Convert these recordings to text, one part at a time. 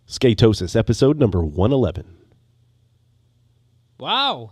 Skatosis, episode number 111. Wow.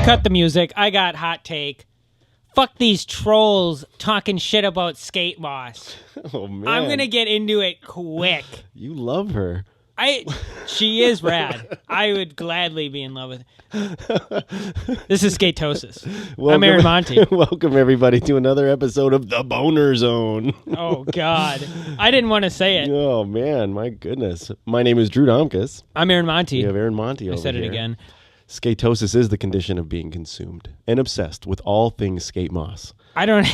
Cut the music. I got hot take. Fuck these trolls talking shit about Skate Boss. Oh, man. I'm going to get into it quick. You love her. She is rad. I would gladly be in love with her. This is Skatosis. I'm Aaron Monty. Welcome, everybody, to another episode of The Boner Zone. Oh, God. I didn't want to say it. Oh, man. My goodness. My name is Drew Domkus. I'm Aaron Monty. We have Aaron Monty over I said here. it again. Skatosis is the condition of being consumed and obsessed with all things skate moss. I don't know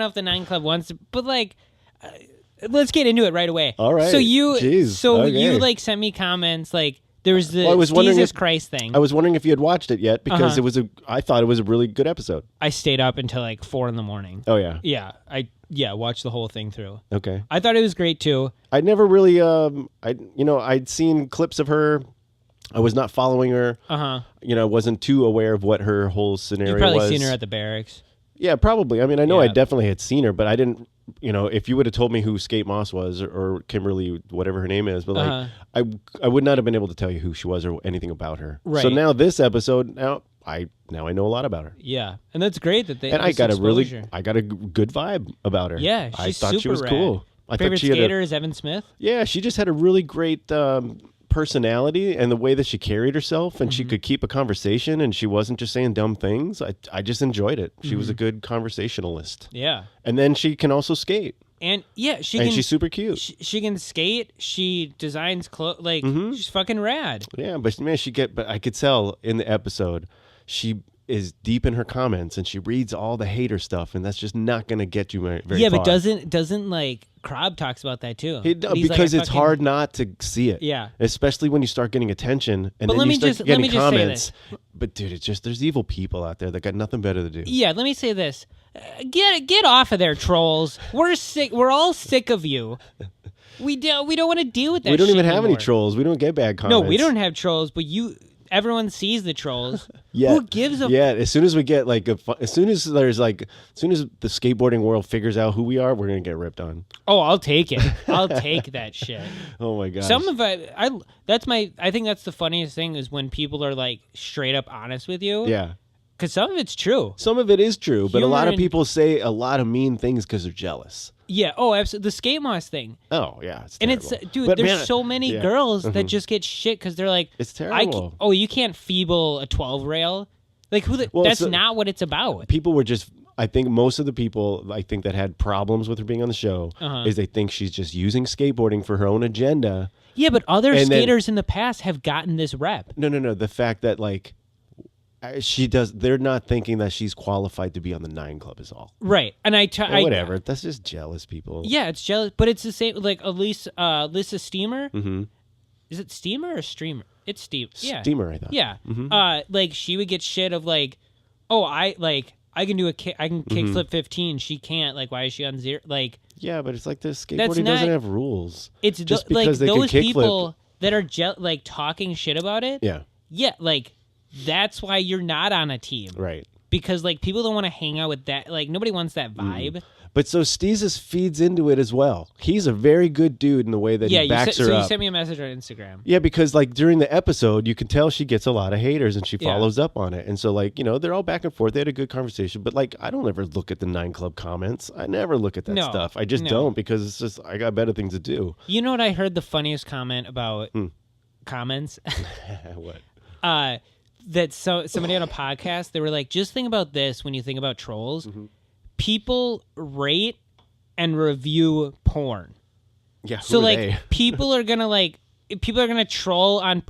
if the 9 Club wants to, but let's get into it right away. All right. So you okay. sent me comments there was the Jesus Christ thing. I was wondering if you had watched it yet because I thought it was a really good episode. I stayed up until 4 a.m. Oh yeah. Yeah. Watched the whole thing through. Okay. I thought it was great too. I never really I'd seen clips of her. I was not following her. I wasn't too aware of what her whole scenario was. You've probably seen her at the barracks. Yeah, probably. I mean, I know I definitely had seen her, but I didn't, if you would have told me who Skate Moss was or Kimberly, whatever her name is, but I would not have been able to tell you who she was or anything about her. Right. So now this episode, I know a lot about her. Yeah. And that's great that they And I got a good vibe about her. Yeah, she's I thought she was super cool. rad. Favorite skater is Evan Smith? Yeah, she just had a really great personality and the way that she carried herself, and she could keep a conversation, and she wasn't just saying dumb things. I just enjoyed it. She was a good conversationalist. Yeah. And then she can also skate. And yeah, she's super cute. She can skate. She designs clothes. She's fucking rad. Yeah, but man, but I could tell in the episode she is deep in her comments and she reads all the hater stuff, and that's just not going to get you very far. But doesn't Krob talks about that too. Because it's hard not to see it. Yeah. Especially when you start getting attention and then you start getting comments. But dude, it's just, there's evil people out there that got nothing better to do. Yeah, let me say this. Get off of there, trolls. We're sick. We're all sick of you. We don't want to deal with that. We don't even have anymore. any trolls. We don't get bad comments. No, we don't have trolls, but everyone sees the trolls. Yeah. Who gives a as soon as we get as soon as the skateboarding world figures out who we are, we're gonna get ripped on. Oh, I'll take it. I'll take that shit. Oh my god. Some of it, I think that's the funniest thing is when people are straight up honest with you. Yeah. Because some of it's true. Some of it is true, but a lot of Humor people say a lot of mean things because they're jealous. Yeah. Oh, absolutely. The Skate Moss thing. Oh yeah. It's and terrible. there's so many girls that just get shit because they're like, it's terrible. You can't feeble a 12 rail. That's not what it's about. People were just. I think most of the people that had problems with her being on the show is they think she's just using skateboarding for her own agenda. Yeah, but other skaters in the past have gotten this rep. No. The fact that she does. They're not thinking that she's qualified to be on the 9 Club is all. Right. And whatever. That's just jealous people. Yeah, it's jealous. But it's the same. Lisa Steamer. Mm-hmm. Is it Steamer or Streamer? It's Steamer. Yeah. Steamer, I thought. Yeah. Mm-hmm. She would get shit of I can do I can kickflip 15. She can't. Why is she on 0? Yeah, but it's this skateboarding doesn't have rules. It's just because they those can kickflip. people that are talking shit about it. Yeah. Yeah. That's why you're not on a team. Right. Because people don't want to hang out with that. Nobody wants that vibe. But so Steezus feeds into it as well. He's a very good dude in the way that he backs her up. So you sent me a message on Instagram. Yeah, because during the episode, you can tell she gets a lot of haters and she follows up on it. And so they're all back and forth. They had a good conversation. But I don't ever look at the 9 Club comments. I never look at that stuff. I just don't because it's just I got better things to do. You know what I heard the funniest comment about comments? What? That somebody on a podcast, they were like, just think about this when you think about trolls. Mm-hmm. People rate and review porn. Yeah. So people are gonna troll on.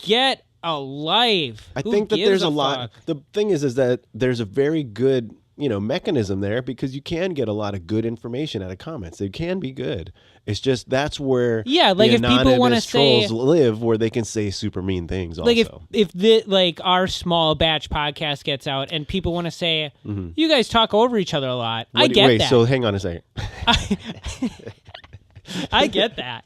Get a life. I think that there's a lot. The thing is that there's a very good mechanism there because you can get a lot of good information out of comments. They can be good. It's just that's where like if people want to say live, where they can say super mean things. Like also, if our small batch podcast gets out and people want to say you guys talk over each other a lot, I get that. So hang on a second. I get that.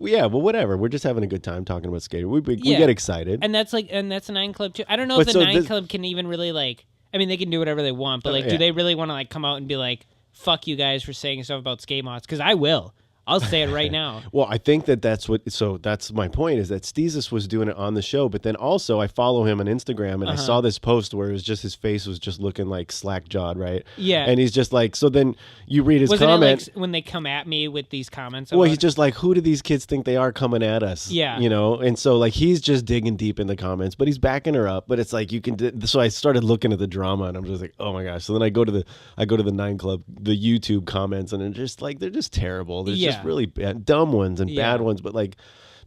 Yeah, well, whatever. We're just having a good time talking about skating. We get excited, and that's a 9 Club too. I don't know if the 9 Club can even really like. I mean, they can do whatever they want, but do they really want to like come out and be like, "Fuck you guys for saying stuff about skate mods"? Because I will. I'll say it right now. Well, I think that's what. So that's my point is that Skatosis was doing it on the show, but then also I follow him on Instagram, and I saw this post where it was just his face was just looking like slack jawed, right? Yeah. And he's just like, so then you read his comment. comment. It like when they come at me with these comments? Well, he's just like, who do these kids think they are coming at us? Yeah. And so like he's just digging deep in the comments, but he's backing her up. But it's like you can. So I started looking at the drama, and I'm just like, oh my gosh. So then I go to the 9 Club, the YouTube comments, and they're just terrible. They're just really bad. Dumb ones and bad ones, but like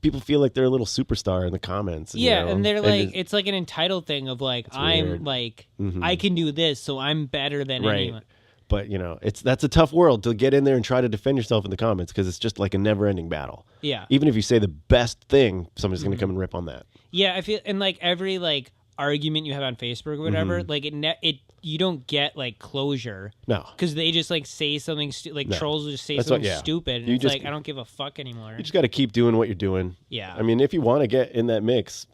people feel like they're a little superstar in the comments. And they're like, it's like an entitled thing of like, I'm weird. Like, I can do this, so I'm better than anyone. But that's a tough world to get in there and try to defend yourself in the comments because it's just like a never-ending battle. Yeah. Even if you say the best thing, somebody's going to come and rip on that. Yeah, I feel, and like every like argument you have on Facebook or whatever, like you don't get like closure. No, because they just like say something trolls will just say something stupid, and it's like I don't give a fuck anymore. You just got to keep doing what you're doing. Yeah, I mean, if you want to get in that mix,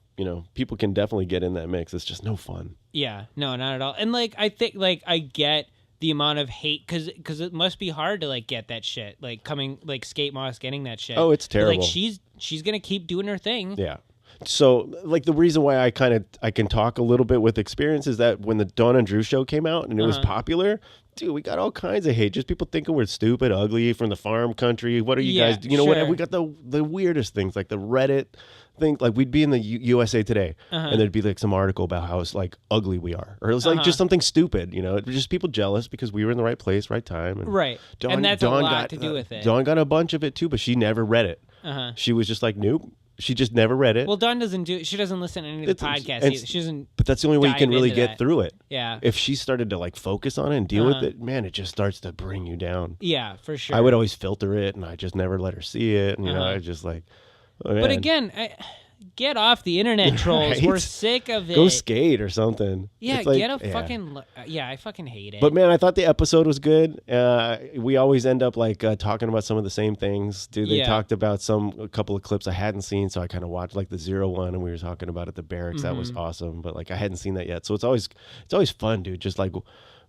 people can definitely get in that mix. It's just no fun. Yeah, no, not at all. And like I think like I get the amount of hate because it must be hard to like get that shit, like coming like Skate Moss getting that shit. Oh, it's terrible. But, like she's gonna keep doing her thing. Yeah. So, like, the reason why I can talk a little bit with experience is that when the Dawn and Drew show came out and it was popular, dude, we got all kinds of hate. Just people thinking we're stupid, ugly, from the farm country. What are you guys? What? We got the weirdest things, like the Reddit thing. Like we'd be in the USA Today, and there'd be like some article about how like ugly we are, or it was like just something stupid. It was just people jealous because we were in the right place, right time, and Dawn, and that's Dawn a lot to do with it. Dawn got a bunch of it too, but she never read it. She was just like, nope. She just never read it. Well, Dawn she doesn't listen to any of the podcasts either. She doesn't. But that's the only way you can really get through it. Yeah. If she started to like focus on it and deal with it, man, it just starts to bring you down. Yeah, for sure. I would always filter it, and I just never let her see it. And, I just like. Oh, but again, get off the internet, trolls. Right? We're sick of it. Go skate or something. Yeah, like, get a fucking. I fucking hate it. But man, I thought the episode was good. We always end up like talking about some of the same things. Dude, they talked about a couple of clips I hadn't seen, so I kind of watched like the 0-1, and we were talking about at the barracks. That was awesome, but like I hadn't seen that yet, so it's always fun, dude. Just like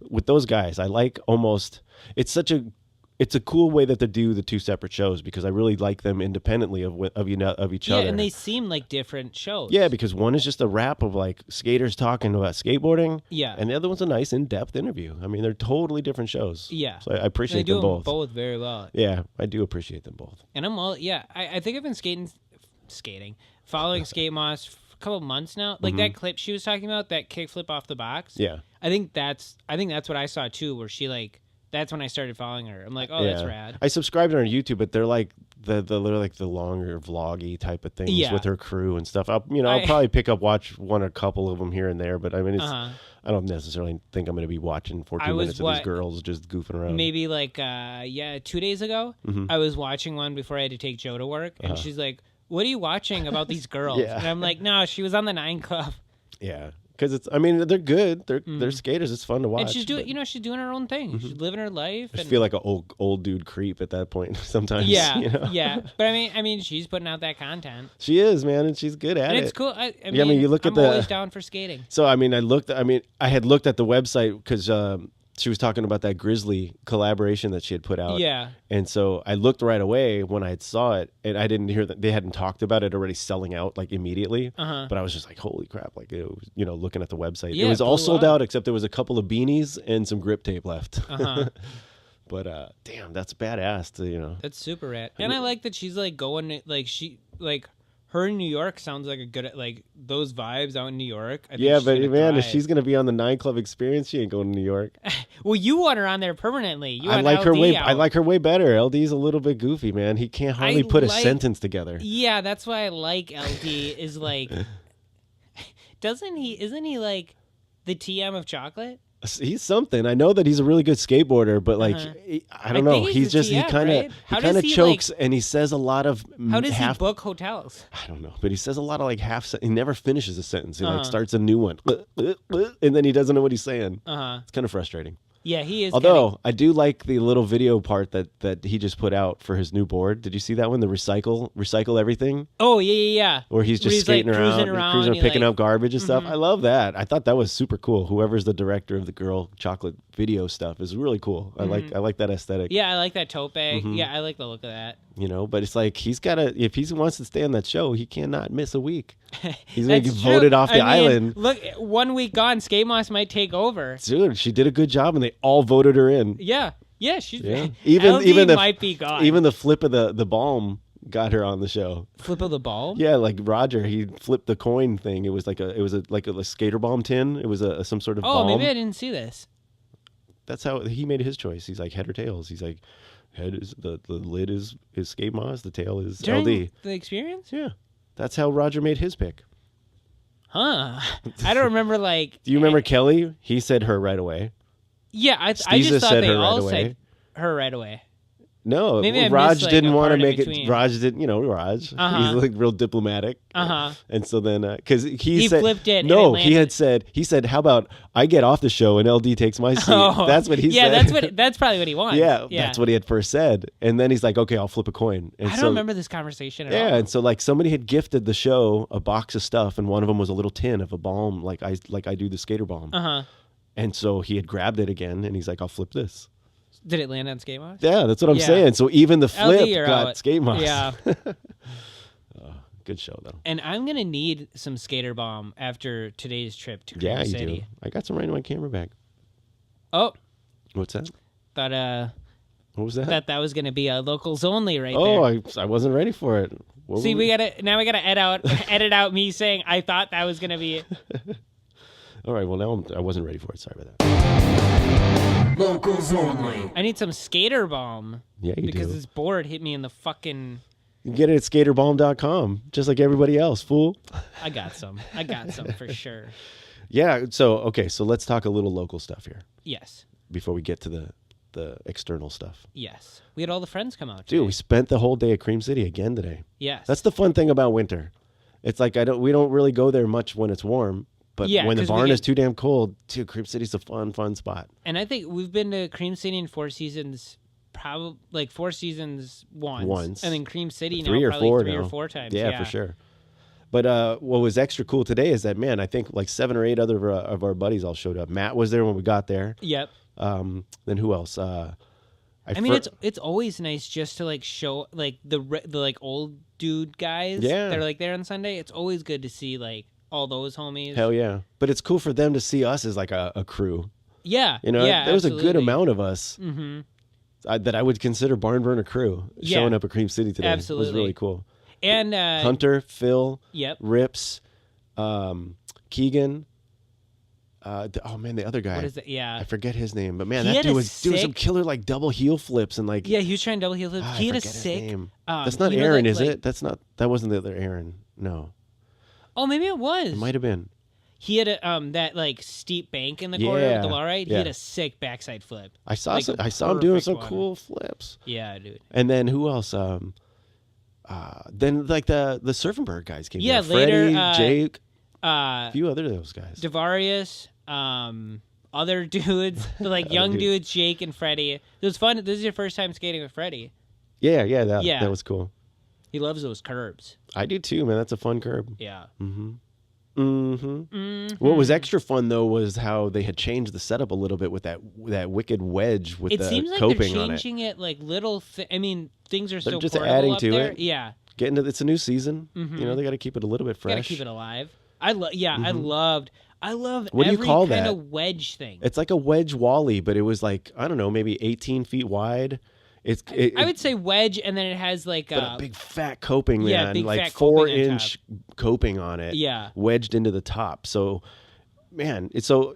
with those guys, I like almost. It's a cool way that they do the two separate shows because I really like them independently of each other. Yeah, and they seem like different shows. Yeah, because one is just a wrap of like skaters talking about skateboarding. Yeah. And the other one's a nice in-depth interview. I mean, they're totally different shows. Yeah. So I appreciate them both. They do them both very well. Yeah, I do appreciate them both. And I think I've been following Skate Moss for a couple months now. Like that clip she was talking about, that kickflip off the box. Yeah. I think that's what I saw too, where she like. That's when I started following her. I'm like, oh, that's rad. I subscribed to her on YouTube, but they're like the longer vloggy type of things with her crew and stuff. I'll probably watch one or couple of them here and there, but I mean, I don't necessarily think I'm going to be watching 14 minutes of these girls just goofing around. Maybe like 2 days ago, I was watching one before I had to take Joe to work, and she's like, "What are you watching about these girls?" And I'm like, "No, she was on the 9 Club." Yeah. Because they're good. They're skaters. It's fun to watch. And she's doing her own thing. She's living her life. I just feel like an old dude creep at that point sometimes. Yeah, yeah. But I mean, she's putting out that content. She is, man, and she's good at it. And it's cool. I mean, you look at I'm always down for skating. So I mean, I had looked at the website because she was talking about that Grizzly collaboration that she had put out. Yeah. And so I looked right away when I saw it, and I didn't hear that they hadn't talked about it already selling out like immediately. But I was just like, holy crap! Like, it was, looking at the website, it was all sold out except there was a couple of beanies and some grip tape left. But damn, that's badass. That's super rad. And I like that she's like going her in New York sounds like a good, like those vibes out in New York. But man, if she's gonna be on the 9 Club experience, she ain't going to New York. Well, you want her on there permanently. I like her way. I like her way better. LD's a little bit goofy, man. He can't hardly put a sentence together. Yeah, that's why I like LD. Is like, isn't he like the TM of chocolate? He's something. I know that he's a really good skateboarder, but like I don't know. He's just he kind of chokes and he says a lot of. How does he book hotels? I don't know, but he says a lot of like half. He never finishes a sentence. He like starts a new one, and then he doesn't know what he's saying. It's kind of frustrating. Yeah, he is. Although I do like the little video part that he just put out for his new board. Did you see that one? The recycle everything. Oh yeah. Where he's just skating like, cruising picking up garbage and stuff. I love that. I thought that was super cool. Whoever's the director of the girl chocolate video stuff is really cool. I like that aesthetic. Yeah, I like that tote bag. Yeah, I like the look of that. You know, but it's like if he wants to stay on that show, he cannot miss a week. He's gonna get voted off the island. Look, 1 week gone, Skate Moss might take over. Dude, she did a good job, and they all voted her in. Yeah, she's even the might be gone. Even the flip of the balm got her on the show. Flip of the balm? Yeah, like Roger, he flipped the coin thing. It was like a skater balm tin. It was some sort of balm. Oh, maybe I didn't see this. That's how he made his choice. He's like head or tails. He's like head is the lid is Skate Moss, the tail is During LD. The experience? Yeah. That's how Roger made his pick. Huh. I don't remember like Do you remember Kelly? He said her right away. Yeah, I just thought they all said her right away. No, maybe Raj didn't want to make it. Raj didn't, Raj. He's like real diplomatic. And so then, because he said, flipped it. No, he said, how about I get off the show and LD takes my seat? That's what he said. Yeah, that's probably what he wants. Yeah, that's what he had first said. And then he's like, okay, I'll flip a coin. And I don't remember this conversation at all. Yeah, and so like somebody had gifted the show a box of stuff, and one of them was a little tin of a balm, like I do the skater balm. And so he had grabbed it again, and he's like, I'll flip this. Did it land on Skate Moss? Yeah, that's what I'm saying. So even the flip got Skate Moss. Yeah. Good show, though. And I'm going to need some skater balm after today's trip to Cream City. Yeah, you do. I got some right in my camera bag. Oh. What's that? Thought, what was that? That was going to be a locals only right there. I wasn't ready for it. See, we gotta edit out me saying I thought that was going to be it. All right, well, now I wasn't ready for it. Sorry about that. Locals only. I need some skater balm. Yeah, you do. Because this board hit me in the fucking... You can get it at skaterbalm.com, just like everybody else, fool. I got some for sure. Yeah, so let's talk a little local stuff here. Yes. Before we get to the external stuff. Yes. We had all the friends come out today. Dude, we spent the whole day at Cream City again today. Yes. That's the fun thing about winter. It's like we don't really go there much when it's warm. But when the barn is too damn cold, dude, Cream City's a fun spot. And I think we've been to Cream City in 4 seasons, probably like 4 seasons once. And then Cream City now probably 3 or 4 times. Yeah, for sure. But what was extra cool today is that, man, I think like 7 or 8 other of our buddies all showed up. Matt was there when we got there. Yep. Then who else? It's always nice just to like show like the like old dude guys that are like there on Sunday. It's always good to see like all those homies. Hell yeah. But it's cool for them to see us as like a crew. Yeah. There was a good amount of us that I would consider Barn Burner crew showing up at Cream City today. Absolutely. It was really cool. And Hunter, Phil, Rips, Keegan. The other guy. What is it? Yeah. I forget his name, but man, that dude was doing some killer like double heel flips and like. Yeah, he was trying double heel flips. He had a sick name. That's not Aaron, is it? That wasn't the other Aaron. No. Oh, maybe it was. It might have been. He had that like steep bank in the corner of the wall, right? He had a sick backside flip. I saw him doing some cool flips. Yeah, dude. And then who else? Then like the Surfing Bird guys came. Yeah, Freddie, later. Jake, a few other of those guys. Devarius, other dudes, like young dudes, Jake and Freddie. It was fun. This is your first time skating with Freddie. Yeah, that was cool. He loves those curbs. I do too, man. That's a fun curb. Yeah. What was extra fun though was how they had changed the setup a little bit with that wicked wedge with the coping on it. It seems like they're changing it like little. Things are still just adding to there. it. Yeah. It's a new season. They got to keep it a little bit fresh. Got to keep it alive. I love what do you call kind that? of wedge thing. It's like a wedge wally, but it was like, I don't know, maybe 18 feet wide. I would say wedge, and then it has like a big fat coping, man. Yeah, big like fat 4-inch coping on it. Yeah, wedged into the top. So, man,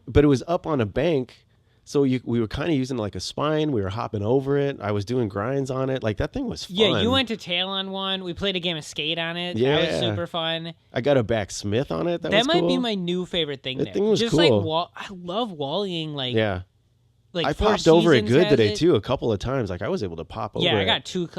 but it was up on a bank, So we were kind of using like a spine. We were hopping over it. I was doing grinds on it. Like that thing was fun. Yeah, you went to tail on one. We played a game of skate on it. Yeah. That was super fun. I got a backsmith on it. That might cool. be my new favorite thing. That thing was just cool. Like I love wallying. Like Like I popped over it good today too. A couple of times. Like I was able to pop over. Yeah, I got two.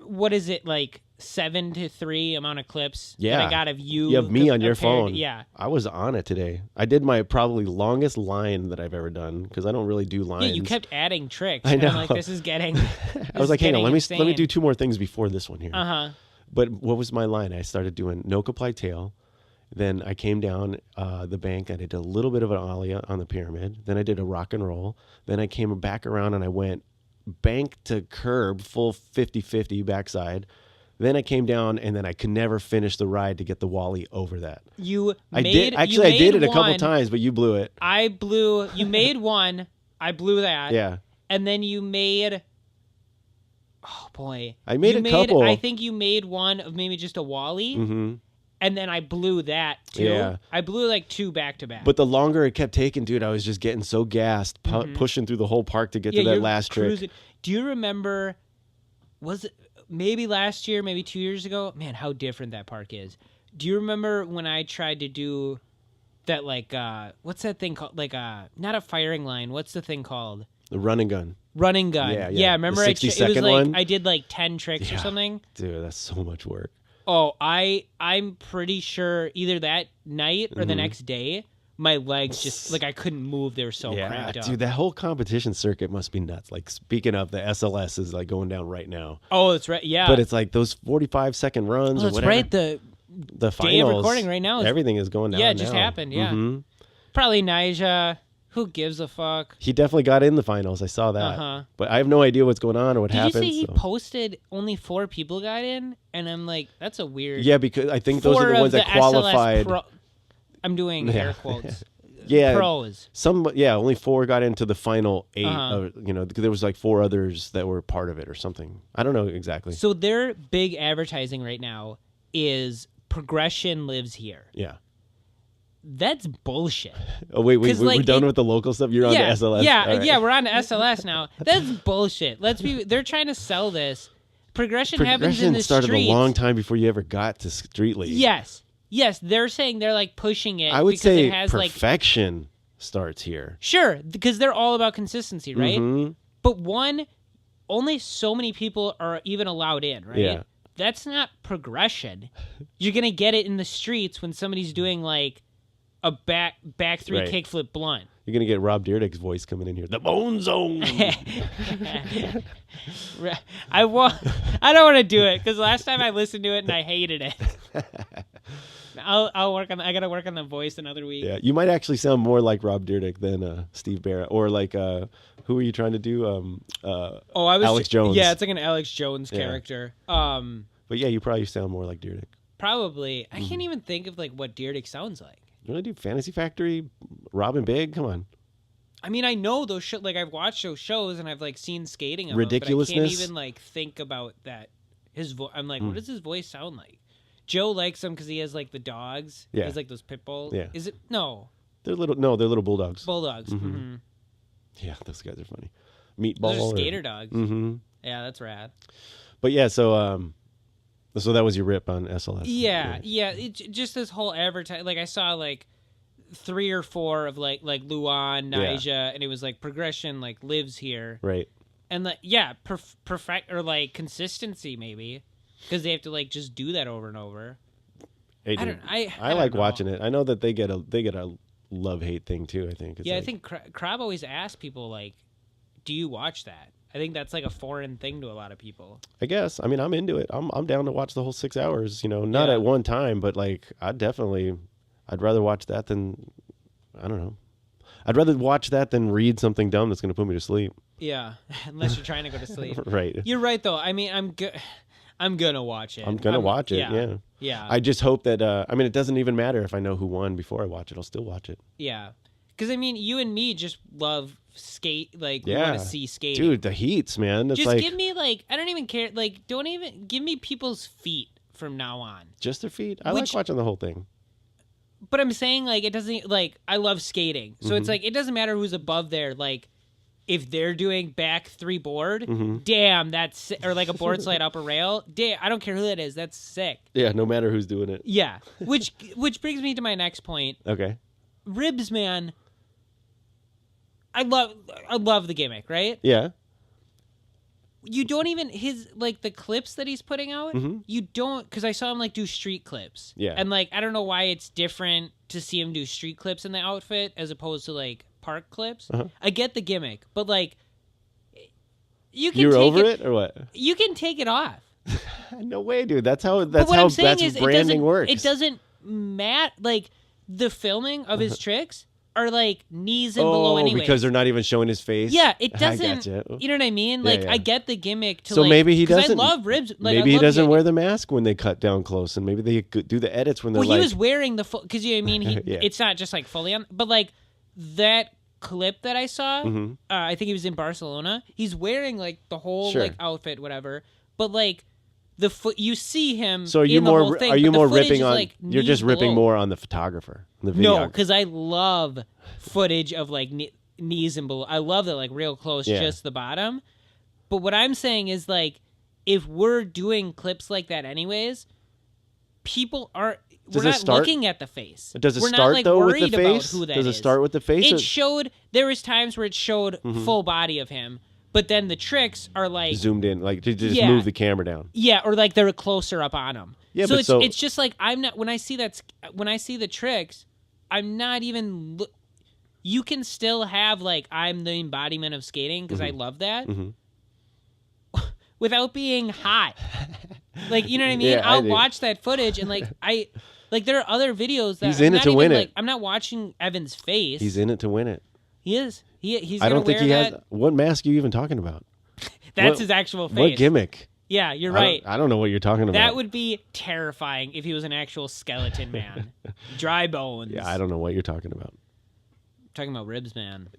What is it like? 7-3 amount of clips that I got of you. You have me on your phone. Yeah. I was on it today. I did my probably longest line that I've ever done because I don't really do lines. Yeah, you kept adding tricks. I know. I'm like, this is getting I was like, hang on, let me do 2 more things before this one here. Uh-huh. But what was my line? I started doing no apply tail. Then I came down the bank. I did a little bit of an ollie on the pyramid. Then I did a rock and roll. Then I came back around and I went bank to curb, full 50-50 backside. Then I came down, and then I could never finish the ride to get the wally over that. I did it a couple times, but you blew it. You made one. I blew that. Yeah. And then you made. Oh boy. I made a couple. I think you made one of maybe just a wally. Mm-hmm. And then I blew that too. Yeah. I blew like 2 back to back. But the longer it kept taking, dude, I was just getting so gassed, pushing through the whole park to get to that last trick. Do you remember? Was it? Maybe last year, maybe 2 years ago. Man, how different that park is. Do you remember when I tried to do that, like, what's that thing called? Like, not a firing line. What's the thing called? The running gun. Running gun. Yeah. Remember, the it was like, one? I did like 10 tricks or something. Dude, that's so much work. Oh, I'm pretty sure either that night or the next day, my legs just, like, I couldn't move. They were so cramped up. Dude, that whole competition circuit must be nuts. Like, speaking of, the SLS is, like, going down right now. Oh, that's right, yeah. But it's, like, those 45-second runs or whatever. That's right, the finals. Day of recording right now. Everything is going down Yeah, it just happened, yeah. Mm-hmm. Probably Nyjah. Who gives a fuck? He definitely got in the finals. I saw that. Uh-huh. But I have no idea what's going on or what happened. Did you see he posted only 4 people got in? And I'm like, that's a weird... Yeah, because I think those are the ones that qualified. I'm doing air quotes. Yeah, pros. Only 4 got into the final 8. Because there was like 4 others that were part of it or something. I don't know exactly. So their big advertising right now is progression lives here. Yeah. That's bullshit. Oh wait, we're done with the local stuff. You're on the SLS. Yeah, we're on the SLS now. That's bullshit. They're trying to sell this. Progression happens in the started streets. a long time before you ever got to Street League. Yes, they're saying they're like pushing it. I would say it has perfection starts here. Sure, because they're all about consistency, right? Mm-hmm. But only so many people are even allowed in, right? Yeah. That's not progression. You're gonna get it in the streets when somebody's doing like a back 3 kickflip blunt. You're gonna get Rob Dyrdek's voice coming in here. The Bone Zone. I don't want to do it because last time I listened to it and I hated it. I'll work on. I gotta work on the voice another week. Yeah, you might actually sound more like Rob Dyrdek than Steve Barrett, or like who are you trying to do? Alex Jones. Yeah, it's like an Alex Jones character. But yeah, you probably sound more like Dyrdek. Probably. I can't even think of like what Dyrdek sounds like. You want to do Fantasy Factory, Robin Big? Come on. I mean, I know those shows. Like, I've watched those shows and I've like seen skating of Ridiculousness. Them, but I can't even like think about that. His voice. I'm like, what does his voice sound like? Joe likes him because he has like the dogs. Yeah. He has like those pit bulls. Yeah. Is it? No. They're little bulldogs. Bulldogs. Mm-hmm. Mm-hmm. Yeah, those guys are funny. Meatball. Those are skater dogs. Mm-hmm. Yeah, that's rad. But yeah, so that was your rip on SLS. Yeah. Just this whole advertising. Like I saw like 3 or 4 of like Luan, Nyjah, and it was like progression like lives here. Right. And like perfect or like consistency maybe because they have to like just do that over and over. Hey, dude, I like watching it. I know that they get a love-hate thing too, I think. I think Crab always asks people like, do you watch that? I think that's like a foreign thing to a lot of people. I guess. I mean, I'm into it. I'm down to watch the whole 6 hours, not at one time, but like I'd rather watch that than, I don't know. I'd rather watch that than read something dumb that's going to put me to sleep. Yeah, unless you're trying to go to sleep. Right. You're right, though. I mean, I'm going to watch it. I'm going to watch it, Yeah. I just hope that, it doesn't even matter if I know who won before I watch it. I'll still watch it. Yeah. Because, I mean, you and me just love skate. Like, we want to see skating. Dude, the heats, man. It's just give me, like, I don't even care. Like, don't even give me people's feet from now on. Just their feet? I like watching the whole thing. But I'm saying, like, it doesn't, like, I love skating. So it's like, it doesn't matter who's above there. Like, if they're doing back 3 board, damn, that's, or like a board slide up a rail, damn, I don't care who that is. That's sick. Yeah, no matter who's doing it. Yeah. Which brings me to my next point. Okay. Ribs, man. I love the gimmick, right? Yeah. You don't even like the clips that he's putting out. You don't, because I saw him like do street clips. Yeah, and like I don't know why it's different to see him do street clips in the outfit as opposed to like park clips. I get the gimmick, but like you're over it or what? You can take it off. No way, dude. That's how branding works. It doesn't matter. Like the filming of his tricks are like knees and below anyway. Because they're not even showing his face. Yeah, it doesn't. I gotcha. You know what I mean? Like I get the gimmick. So like, maybe he doesn't. I love ribs. Like, maybe he doesn't wear the mask when they cut down close, and maybe they do the edits when they're he was wearing the full. Because you know what I mean? It's not just like fully on, but like that clip that I saw. I think he was in Barcelona. He's wearing like the whole like outfit, whatever. But like the you see him. So are you more ripping on? Like, you're just ripping more on the photographer. No, because I love footage of like knees and below. I love that, like real close, just the bottom. But what I'm saying is like, if we're doing clips like that anyways, people aren't. We're not looking at the face. Does it we're start not, like, though with worried the face? About who that Does it is. start with the face? It showed. There was times where it showed full body of him. But then the tricks are like zoomed in, like to just move the camera down. Yeah, or like they're closer up on him. Yeah, so it's just like I'm not when I see the tricks, I'm not even. You can still have like I'm the embodiment of skating because I love that, without being hot. Like you know what I mean? I'll watch that footage and like there are other videos that he's in it to win it. I'm not watching Evan's face. He's in it to win it. He is. He's. I don't think he has. What mask are you even talking about? That's his actual face. What gimmick? Yeah, you're right. I don't know what you're talking about. That would be terrifying if he was an actual skeleton man. Dry bones. Yeah, I don't know what you're talking about. I'm talking about ribs, man.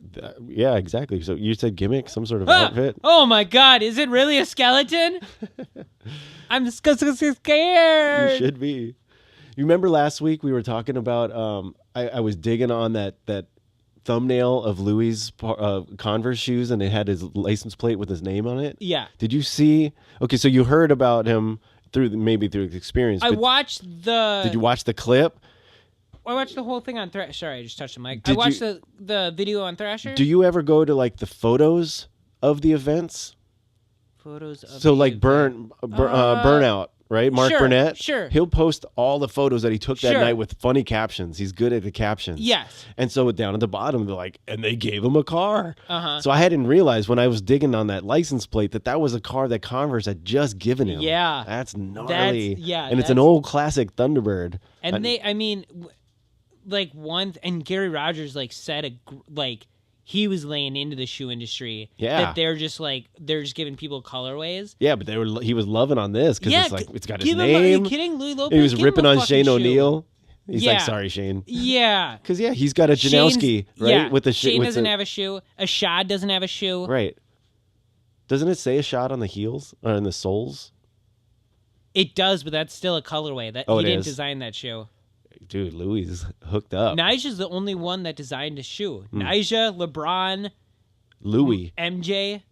Yeah, exactly. So you said gimmick, some sort of outfit? Oh my God, is it really a skeleton? I'm scared. You should be. You remember last week we were talking about, I was digging on that thumbnail of Louis' Converse shoes, and it had his license plate with his name on it. Yeah. Did you see? Okay, so you heard about him through the experience. I watched the. Did you watch the clip? I watched the whole thing on Thrasher. Sorry, I just touched the mic. I watched the video on Thrasher. Do you ever go to like the photos of the events? Photos of so like burnout. Right, Mark Burnett? Sure. He'll post all the photos that he took that night with funny captions. He's good at the captions. Yes. And so down at the bottom, they're like, and they gave him a car. Uh-huh. So I hadn't realized when I was digging on that license plate that was a car that Converse had just given him. Yeah. That's gnarly. And it's an old classic Thunderbird. And and Gary Rogers said he was laying into the shoe industry. Yeah. That they're just giving people colorways. Yeah, but he was loving on this because it's got his name. Are you kidding? Louis Lopez? He was ripping on Shane shoe. O'Neill. He's like, sorry, Shane. Yeah. Because, he's got a Janowski, right? Yeah. With the Shane doesn't have a shoe. Ashad doesn't have a shoe. Right. Doesn't it say Ashad on the heels or in the soles? It does, but that's still a colorway. He didn't design that shoe. Dude, Louis is hooked up. Nija's the only one that designed a shoe. Nyjah, LeBron, Louis, MJ,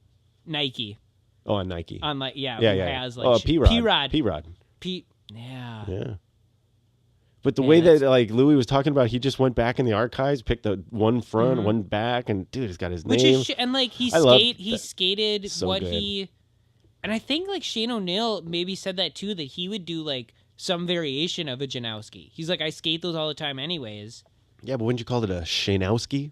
Nike. Oh, on Nike. On has P-Rod. Yeah. But the way that Louis was talking about, he just went back in the archives, picked the one front, one back, and dude, he's got his name. He skated so what good. he, and I think Shane O'Neill maybe said that too, that he would do some variation of a Janowski. He's like, I skate those all the time anyways. Yeah, but wouldn't you call it a Shanowski?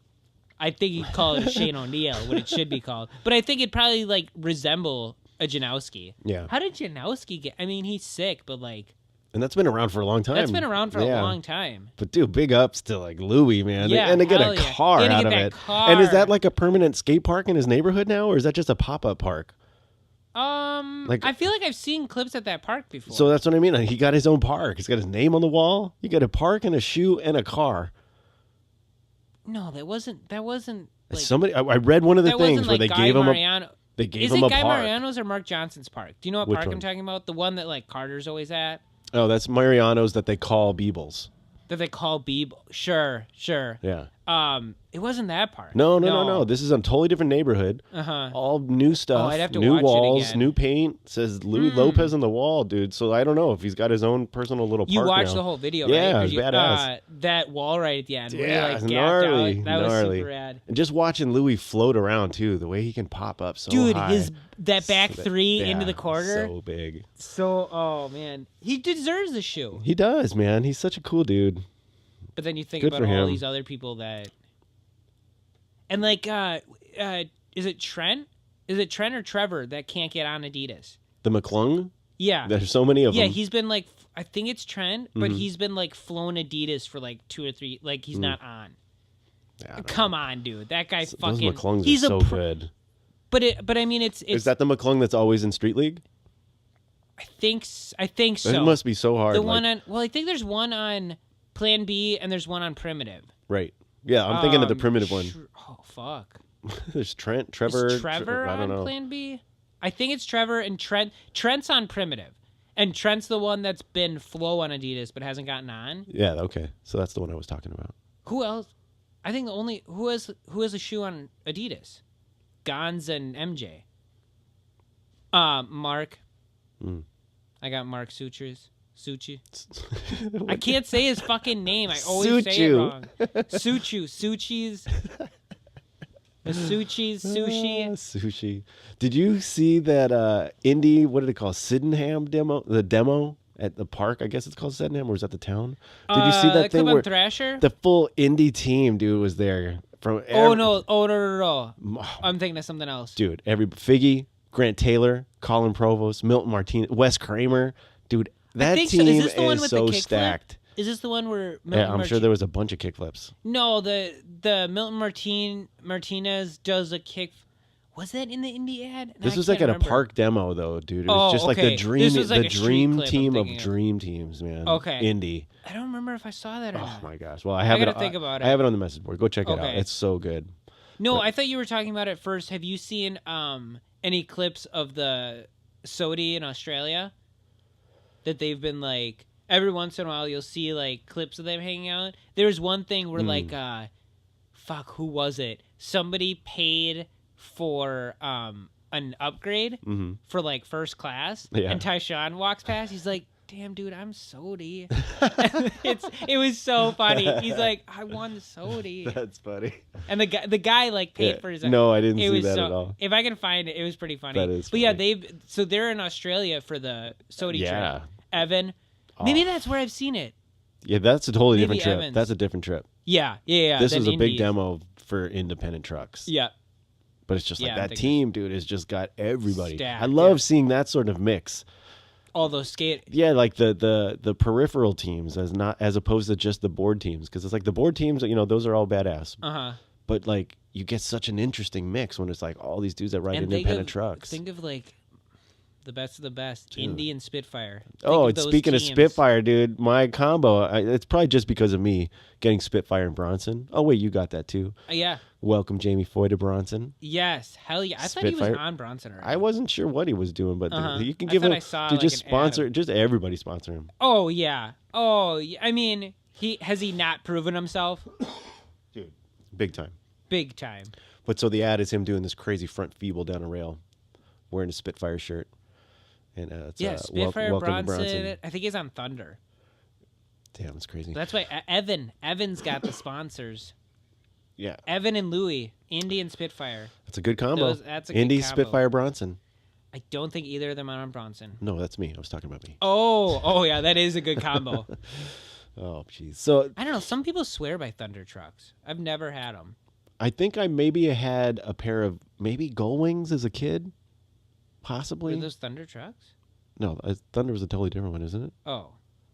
I think he'd call it a Shane O'Neill, what it should be called. But I think it'd probably resemble a Janowski. Yeah. How did Janowski get? I mean, he's sick, but and that's been around for a long time. That's been around for a long time. But dude, big ups to Louis, man. Yeah, and to get a car out of it. Car. And is that a permanent skate park in his neighborhood now, or is that just a pop-up park? I feel like I've seen clips at that park before. So that's what I mean. He got his own park. He's got his name on the wall. You got a park and a shoe and a car. No, that wasn't. Somebody, I read one of the things where they gave him a. They gave him a park. Is it Guy Mariano's or Mark Johnson's park? Do you know what Which park one? I'm talking about? The one that Carter's always at. Oh, that's Mariano's that they call Beebles. that they call B. Sure. Yeah. It wasn't that part. No. This is a totally different neighborhood. All new stuff. I'd have to new watch it walls, again. new paint. Says Louis Lopez on the wall, dude. So I don't know if he's got his own personal little park You watched now. the whole video, yeah, right? It was badass. That wall right at the end. Where Yeah, he, it's gapped gnarly. out. That was super rad. And just watching Louis float around too, the way he can pop up so Dude, high. that back three into the quarter. So big. So, oh man, he deserves the shoe. He does, man. He's such a cool dude. But then you think Good about for all him. these other people that, and like, is it Trent? Is it Trent or Trevor that can't get on Adidas? The McClung? Yeah, There's so many of them. Yeah, he's been like, I think it's Trent, but he's been like flown Adidas for like 2 or 3. Like he's not on. Yeah, Come on, dude. That guy fucking. Those McClungs he's are so good. But I mean, it's. Is that the McClung that's always in Street League? I think so. It must be so hard. The one on. Well, I think there's one on Plan B and there's one on Primitive. Right. Yeah, I'm thinking of the Primitive one. Oh fuck. There's Trent, Trevor. Is Trevor I don't on know. Plan B? I think it's Trevor and Trent. Trent's on Primitive, and Trent's the one that's been Flow on Adidas but hasn't gotten on. Yeah. Okay. So that's the one I was talking about. Who else? I think the only who has a shoe on Adidas, Gons and MJ. Mark. I got Mark Suchi. I can't say his fucking name. I always say it wrong. Suchi's. Sushi. Did you see that indie? What did it call? Sydenham demo. The demo at the park. I guess it's called Sydenham, or is that the town? Did you see that thing where Thrasher? the full indie team, dude, was there from? No! I'm thinking of something else. Dude, every Figgy, Grant Taylor, Colin Provost, Milton Martinez, Wes Kramer, dude. That team is this the one with so the kickflip? stacked. Is this the one where Milton I'm sure there was a bunch of kickflips. No, the Milton Martinez does a kick. Was that in the indie ad? This was like at a park demo, though, dude. It was just like the dream, This was like the a street dream clip team I'm of thinking dream teams, man. Okay. Indie. I don't remember if I saw that or Oh not. my gosh. Well, I have gotta it. think about it. I have it on the message board. Go check it out. Okay. It's so good. No, I thought you were talking about it first. Have you seen any clips of the Sodi in Australia? That they've been like every once in a while you'll see like clips of them hanging out. There was one thing where like who was it? Somebody paid for an upgrade for like first class, and Tyshawn walks past. He's like, "Damn, dude, I'm Sodi." It was so funny. He's like, "I won Sodi." That's funny. And the guy like paid for his. No, I didn't see that at all. If I can find it, it was pretty funny. That is But yeah, funny. they're in Australia for the Sodi Yeah. trip. Evan, maybe that's where I've seen it. Yeah, that's a totally Maybe different trip. Evans. That's a different trip. Yeah. This than was a big Indies. demo for independent trucks. Yeah. But it's just like Yeah, I'm that thinking team, dude, has just got everybody. Stacked, I love yeah. seeing that sort of mix. All those skate. Yeah, like the peripheral teams as opposed to just the board teams, because it's like the board teams, those are all badass. But like you get such an interesting mix when it's like all these dudes that ride independent trucks. Think of like the best of the best, Dude. Indy and Spitfire. It's speaking of Spitfire, dude, my combo, it's probably just because of me getting Spitfire and Bronson. Oh, wait, you got that too. Yeah. Welcome Jamie Foy to Bronson. Yes. Hell yeah. I thought he was on Bronson already. I wasn't sure what he was doing, but you can I give thought him I saw, to like, just an ad sponsor, of- just everybody sponsor him. Oh, yeah. I mean, has he not proven himself? Dude, big time. Big time. But so the ad is him doing this crazy front feeble down a rail, wearing a Spitfire shirt. And it's Spitfire, welcome to Bronson. I think he's on Thunder. Damn, that's crazy. That's why Evan's got the sponsors. Yeah. Evan and Louie, Indy and Spitfire. That's a good combo. That's a good Indy, combo. Spitfire, Bronson. I don't think either of them are on Bronson. No, that's me. I was talking about me. Oh yeah, that is a good combo. Oh, jeez. So I don't know. Some people swear by Thunder trucks. I've never had them. I think I maybe had a pair of maybe Gull Wings as a kid, possibly. Were those Thunder trucks? No, Thunder was a totally different one, isn't it? Oh,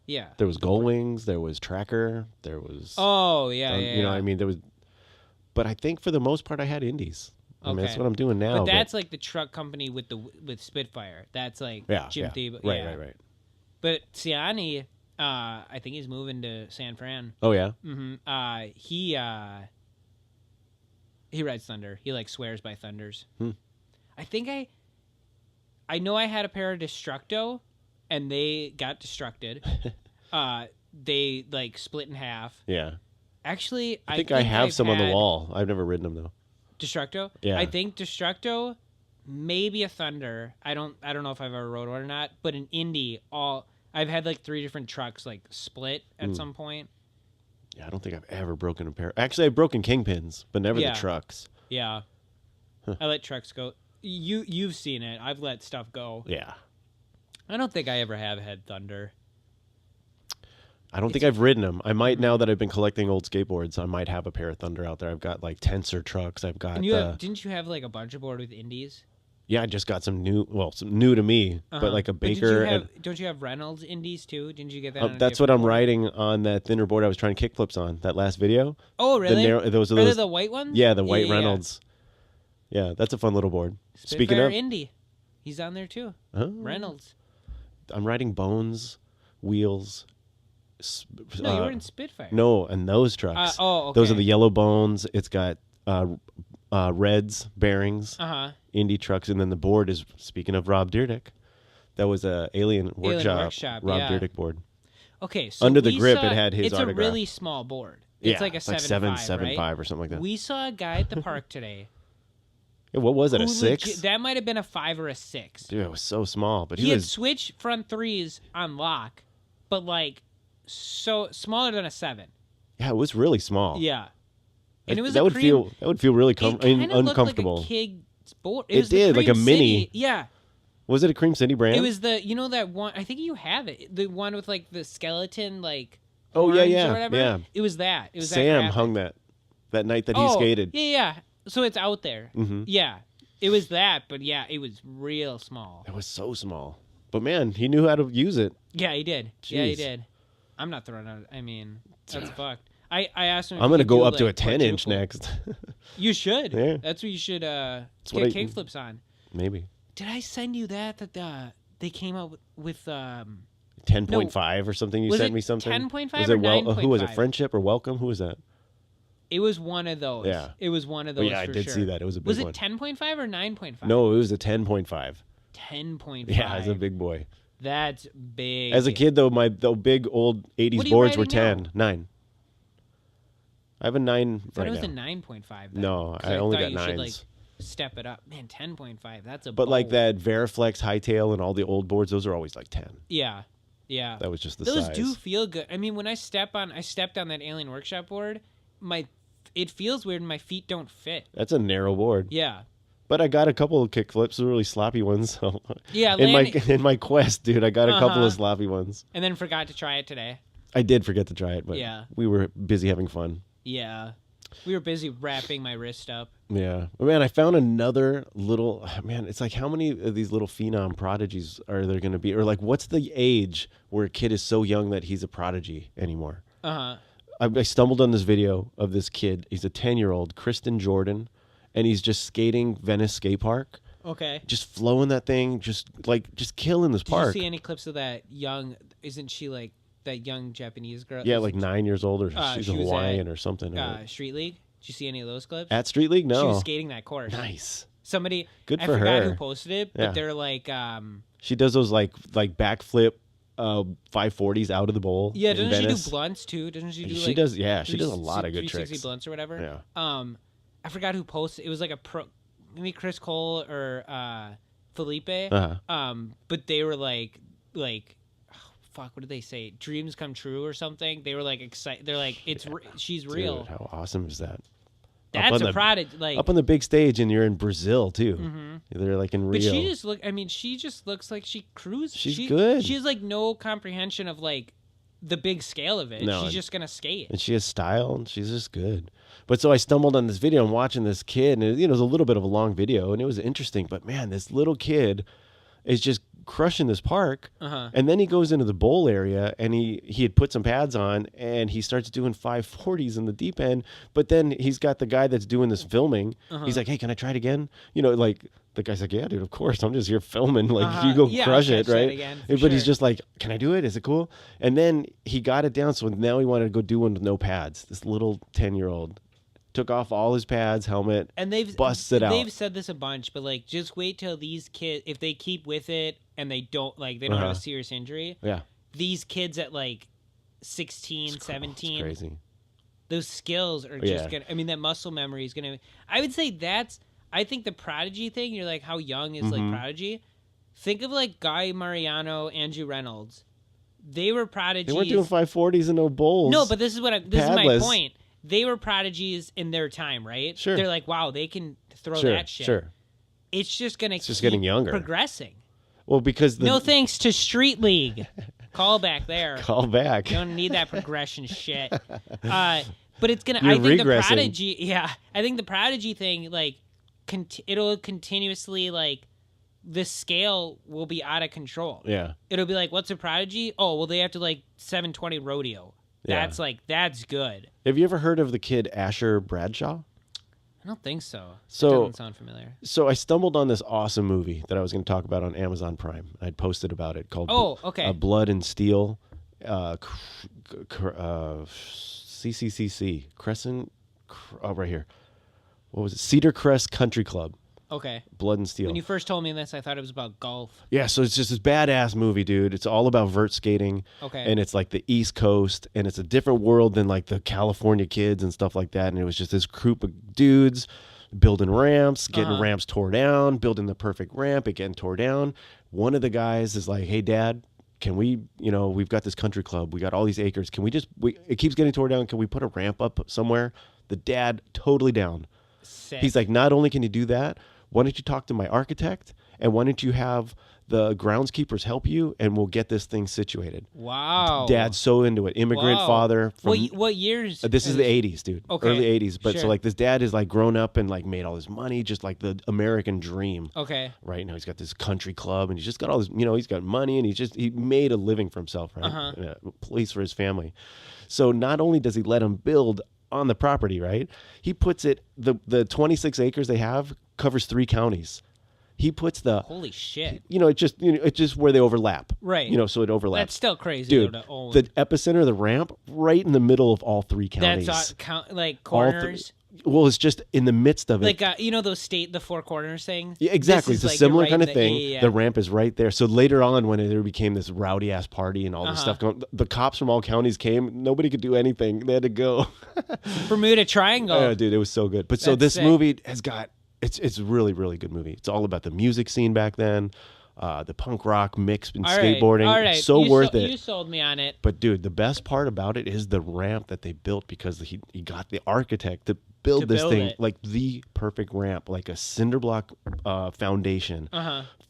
yeah. There was Gull Wings. There was Tracker. There was. Oh yeah, You know, I mean, there was. But I think for the most part, I had Indies. I mean, that's what I'm doing now. But that's like the truck company with Spitfire. That's like Jim Thiebaud. Right. But Ciani, I think he's moving to San Fran. Oh yeah. Mm-hmm. He rides Thunder. He like swears by Thunders. I think I know I had a pair of Destructo, and they got destructed. they like split in half. Yeah. Actually, I think I have some on the wall. I've never ridden them though. Destructo? Yeah. I think Destructo, maybe a Thunder. I don't know if I've ever rode one or not, but an Indy, I've had like 3 different trucks like split at some point. Yeah, I don't think I've ever broken a pair. Actually, I've broken kingpins, but never the trucks. Yeah. Huh. I let trucks go. You've seen it. I've let stuff go. Yeah. I don't think I ever have had Thunder. I don't think I've ridden them. I might now that I've been collecting old skateboards. I might have a pair of Thunder out there. I've got like Tensor trucks. I've got. And didn't you have like a bunch of board with Indies? Yeah, I just got some new to me, but like a Baker. Don't you have Reynolds Indies too? Didn't you get that? That's what I'm riding on that thinner board I was trying kickflips on that last video. Oh, really? Those are they the white ones? Yeah, the white Reynolds. Yeah, that's a fun little board. Speaking of Indy, he's on there too. Reynolds. I'm riding Bones, Wheels. No, you were in Spitfire. No, and those trucks. Okay. Those are the yellow Bones. It's got Reds bearings, Indy trucks, and then the board is, speaking of Rob Dyrdek, that was a Alien Workshop Rob Dyrdek board. Okay, so under the grip it had his it's autograph. It's a really small board. It's like a 7.5, right? or something like that. We saw a guy at the park today. Yeah, what was it, a 6? That might have been a 5 or a 6. Dude, it was so small. But he had switch front 3s on lock, but like so smaller than a 7. Yeah, it was really small. Yeah. And it was that would feel really uncomfortable. Like a kid's board. It did, like a mini. Yeah. Was it a Cream City brand? It was that one. I think you have it. The one with like the skeleton, like. Oh yeah. Or whatever. Yeah. It was that. It was Sam hung that night that he skated. Yeah. So it's out there. Mm-hmm. Yeah. It was that, but yeah, it was real small. It was so small, but man, he knew how to use it. Yeah, he did. Jeez. Yeah, he did. I'm not throwing out. I mean, that's fucked. I asked him. I'm gonna go up to a 10-inch next. You should. Yeah. That's what you should get kickflips on. Maybe. Did I send you that they came out with 10.5 or something? You sent me something. 10.5 was or it 9.5? Who was it? Friendship or Welcome? Who was that? It was one of those. Yeah. It was one of those. Yeah, I did see that. It was a big one. Was it 10.5 or 9.5? No, it was a 10.5. 10.5. Yeah, it's a big boy. That's big. As a kid, though, the big old 80s boards were 10. 9. I have a 9 I thought it was a 9.5. No, I only got 9s. Should, like, step it up. Man, 10.5. That's a But bowl. like that Veriflex Hightail and all the old boards, those are always like 10. Yeah. Yeah. That was just the size. size. Those do feel good. I mean, when I stepped on that Alien Workshop board, it feels weird and my feet don't fit. That's a narrow board. Yeah. But I got a couple of kickflips, really sloppy ones. So yeah, in my quest, dude, I got a couple of sloppy ones. And then forgot to try it today. I did forget to try it, but we were busy having fun. Yeah. We were busy wrapping my wrist up. Yeah. Man, I found another little... Man, it's like how many of these little phenom prodigies are there going to be? Or like what's the age where a kid is so young that he's a prodigy anymore? Uh-huh. I stumbled on this video of this kid. He's a 10-year-old, Kristen Jordan, and he's just skating Venice Skate Park. Okay. Just flowing that thing, just killing this park. Did you see any clips of that young... Isn't she like that young Japanese girl? Yeah, like 9 years old, or she's a Hawaiian or something. Street League? Did you see any of those clips? At Street League? No. She was skating that course. Nice. Somebody... Good for her. I forgot who posted it, but they're like... She does those like backflip 540s out of the bowl. Yeah, doesn't she do blunts too? Doesn't she do? She does. Yeah, she does a lot of good tricks. 360 blunts or whatever. Yeah. I forgot who posted. It was like a pro, maybe Chris Cole or Felipe. But they were like, fuck, what did they say? Dreams come true or something. They were like excited. They're like, she's real. Dude, how awesome is that? That's a product. Like up on the big stage, and you're in Brazil too. Mm-hmm. They're like in Rio. But she just looks like she cruises. She's good. She has like no comprehension of like the big scale of it. No, she's just gonna skate. And she has style, and she's just good. But so I stumbled on this video and watching this kid, and it was a little bit of a long video, and it was interesting. But man, this little kid is just crushing this park. And then he goes into the bowl area, and he had put some pads on, and he starts doing 540s in the deep end. But then he's got the guy that's doing this filming. He's like, hey, can I try it again? Like the guy's like, yeah, dude, of course. I'm just here filming. Like, you go crush it, right? But he's just like, can I do it? Is it cool? And then he got it down. So now he wanted to go do one with no pads. This little 10-year-old took off all his pads, helmet, and busts it out. They've said this a bunch, but like, just wait till these kids, if they keep with it and they don't have a serious injury. Yeah, these kids at like 16, It's 17. crazy. Those skills are just gonna. I mean, that muscle memory is gonna. I would say I think the Prodigy thing. You're like, how young is like Prodigy? Think of like Guy Mariano, Andrew Reynolds. They were prodigies. They weren't doing 540s and no bowls. No, but this is my point. They were prodigies in their time, right? Sure. They're like, wow, they can throw that shit. Sure. It's just gonna keep getting younger, progressing. Well, because no thanks to Street League. Call back there. Call back. You don't need that progression shit. But it's gonna. You're I think regressing. the Prodigy. Yeah, I think the Prodigy thing, like, it'll continuously like. The scale will be out of control. Yeah. It'll be like, what's a Prodigy? Oh, well, they have to like 720 rodeo. That's that's good. Have you ever heard of the kid Asher Bradshaw? I don't think so. So it doesn't sound familiar. So I stumbled on this awesome movie that I was going to talk about on Amazon Prime. I'd posted about it called Blood and Steel. CCCC. Crescent. Right here. What was it? Cedar Crest Country Club. Okay. Blood and Steel. When you first told me this, I thought it was about golf. Yeah, so it's just this badass movie, dude. It's all about vert skating. Okay. And it's like the East Coast, and it's a different world than like the California kids and stuff like that. And it was just this group of dudes building ramps, getting ramps tore down, building the perfect ramp, it getting tore down. One of the guys is like, hey, Dad, can we, we've got this country club. We got all these acres. Can we it keeps getting tore down. Can we put a ramp up somewhere? The dad, totally down. Sick. He's like, not only can you do that, why don't you talk to my architect, and why don't you have the groundskeepers help you, and we'll get this thing situated. Wow. Dad's so into it. Immigrant father. From, what years? This is the 80s, dude. Okay. Early 80s. But sure. so like this dad is like grown up and like made all his money, just like the American dream. Okay. Right now he's got this country club, and he's just got all this, he's got money, and he made a living for himself, right? A place for his family. So not only does he let him build on the property, right? He puts it, the 26 acres they have covers 3 counties. He puts the holy shit. It's just where they overlap. Right. So it overlaps. That's still crazy, dude. Though, to own. The epicenter of the ramp, right in the middle of all 3 counties. That's like corners. Well, it's just in the midst of it. Like the 4 corners thing. Yeah, exactly. It's a similar kind of thing. Yeah. The ramp is right there. So later on, when there became this rowdy ass party and all this stuff going, the cops from all counties came. Nobody could do anything. They had to go. Bermuda Triangle. Yeah, dude, it was so good. But so this movie has got. It's a really, really good movie. It's all about the music scene back then, the punk rock mix and skateboarding. All right. So worth it. You sold me on it. But dude, the best part about it is the ramp that they built, because he got the architect to build this thing like the perfect ramp, like a cinder block foundation,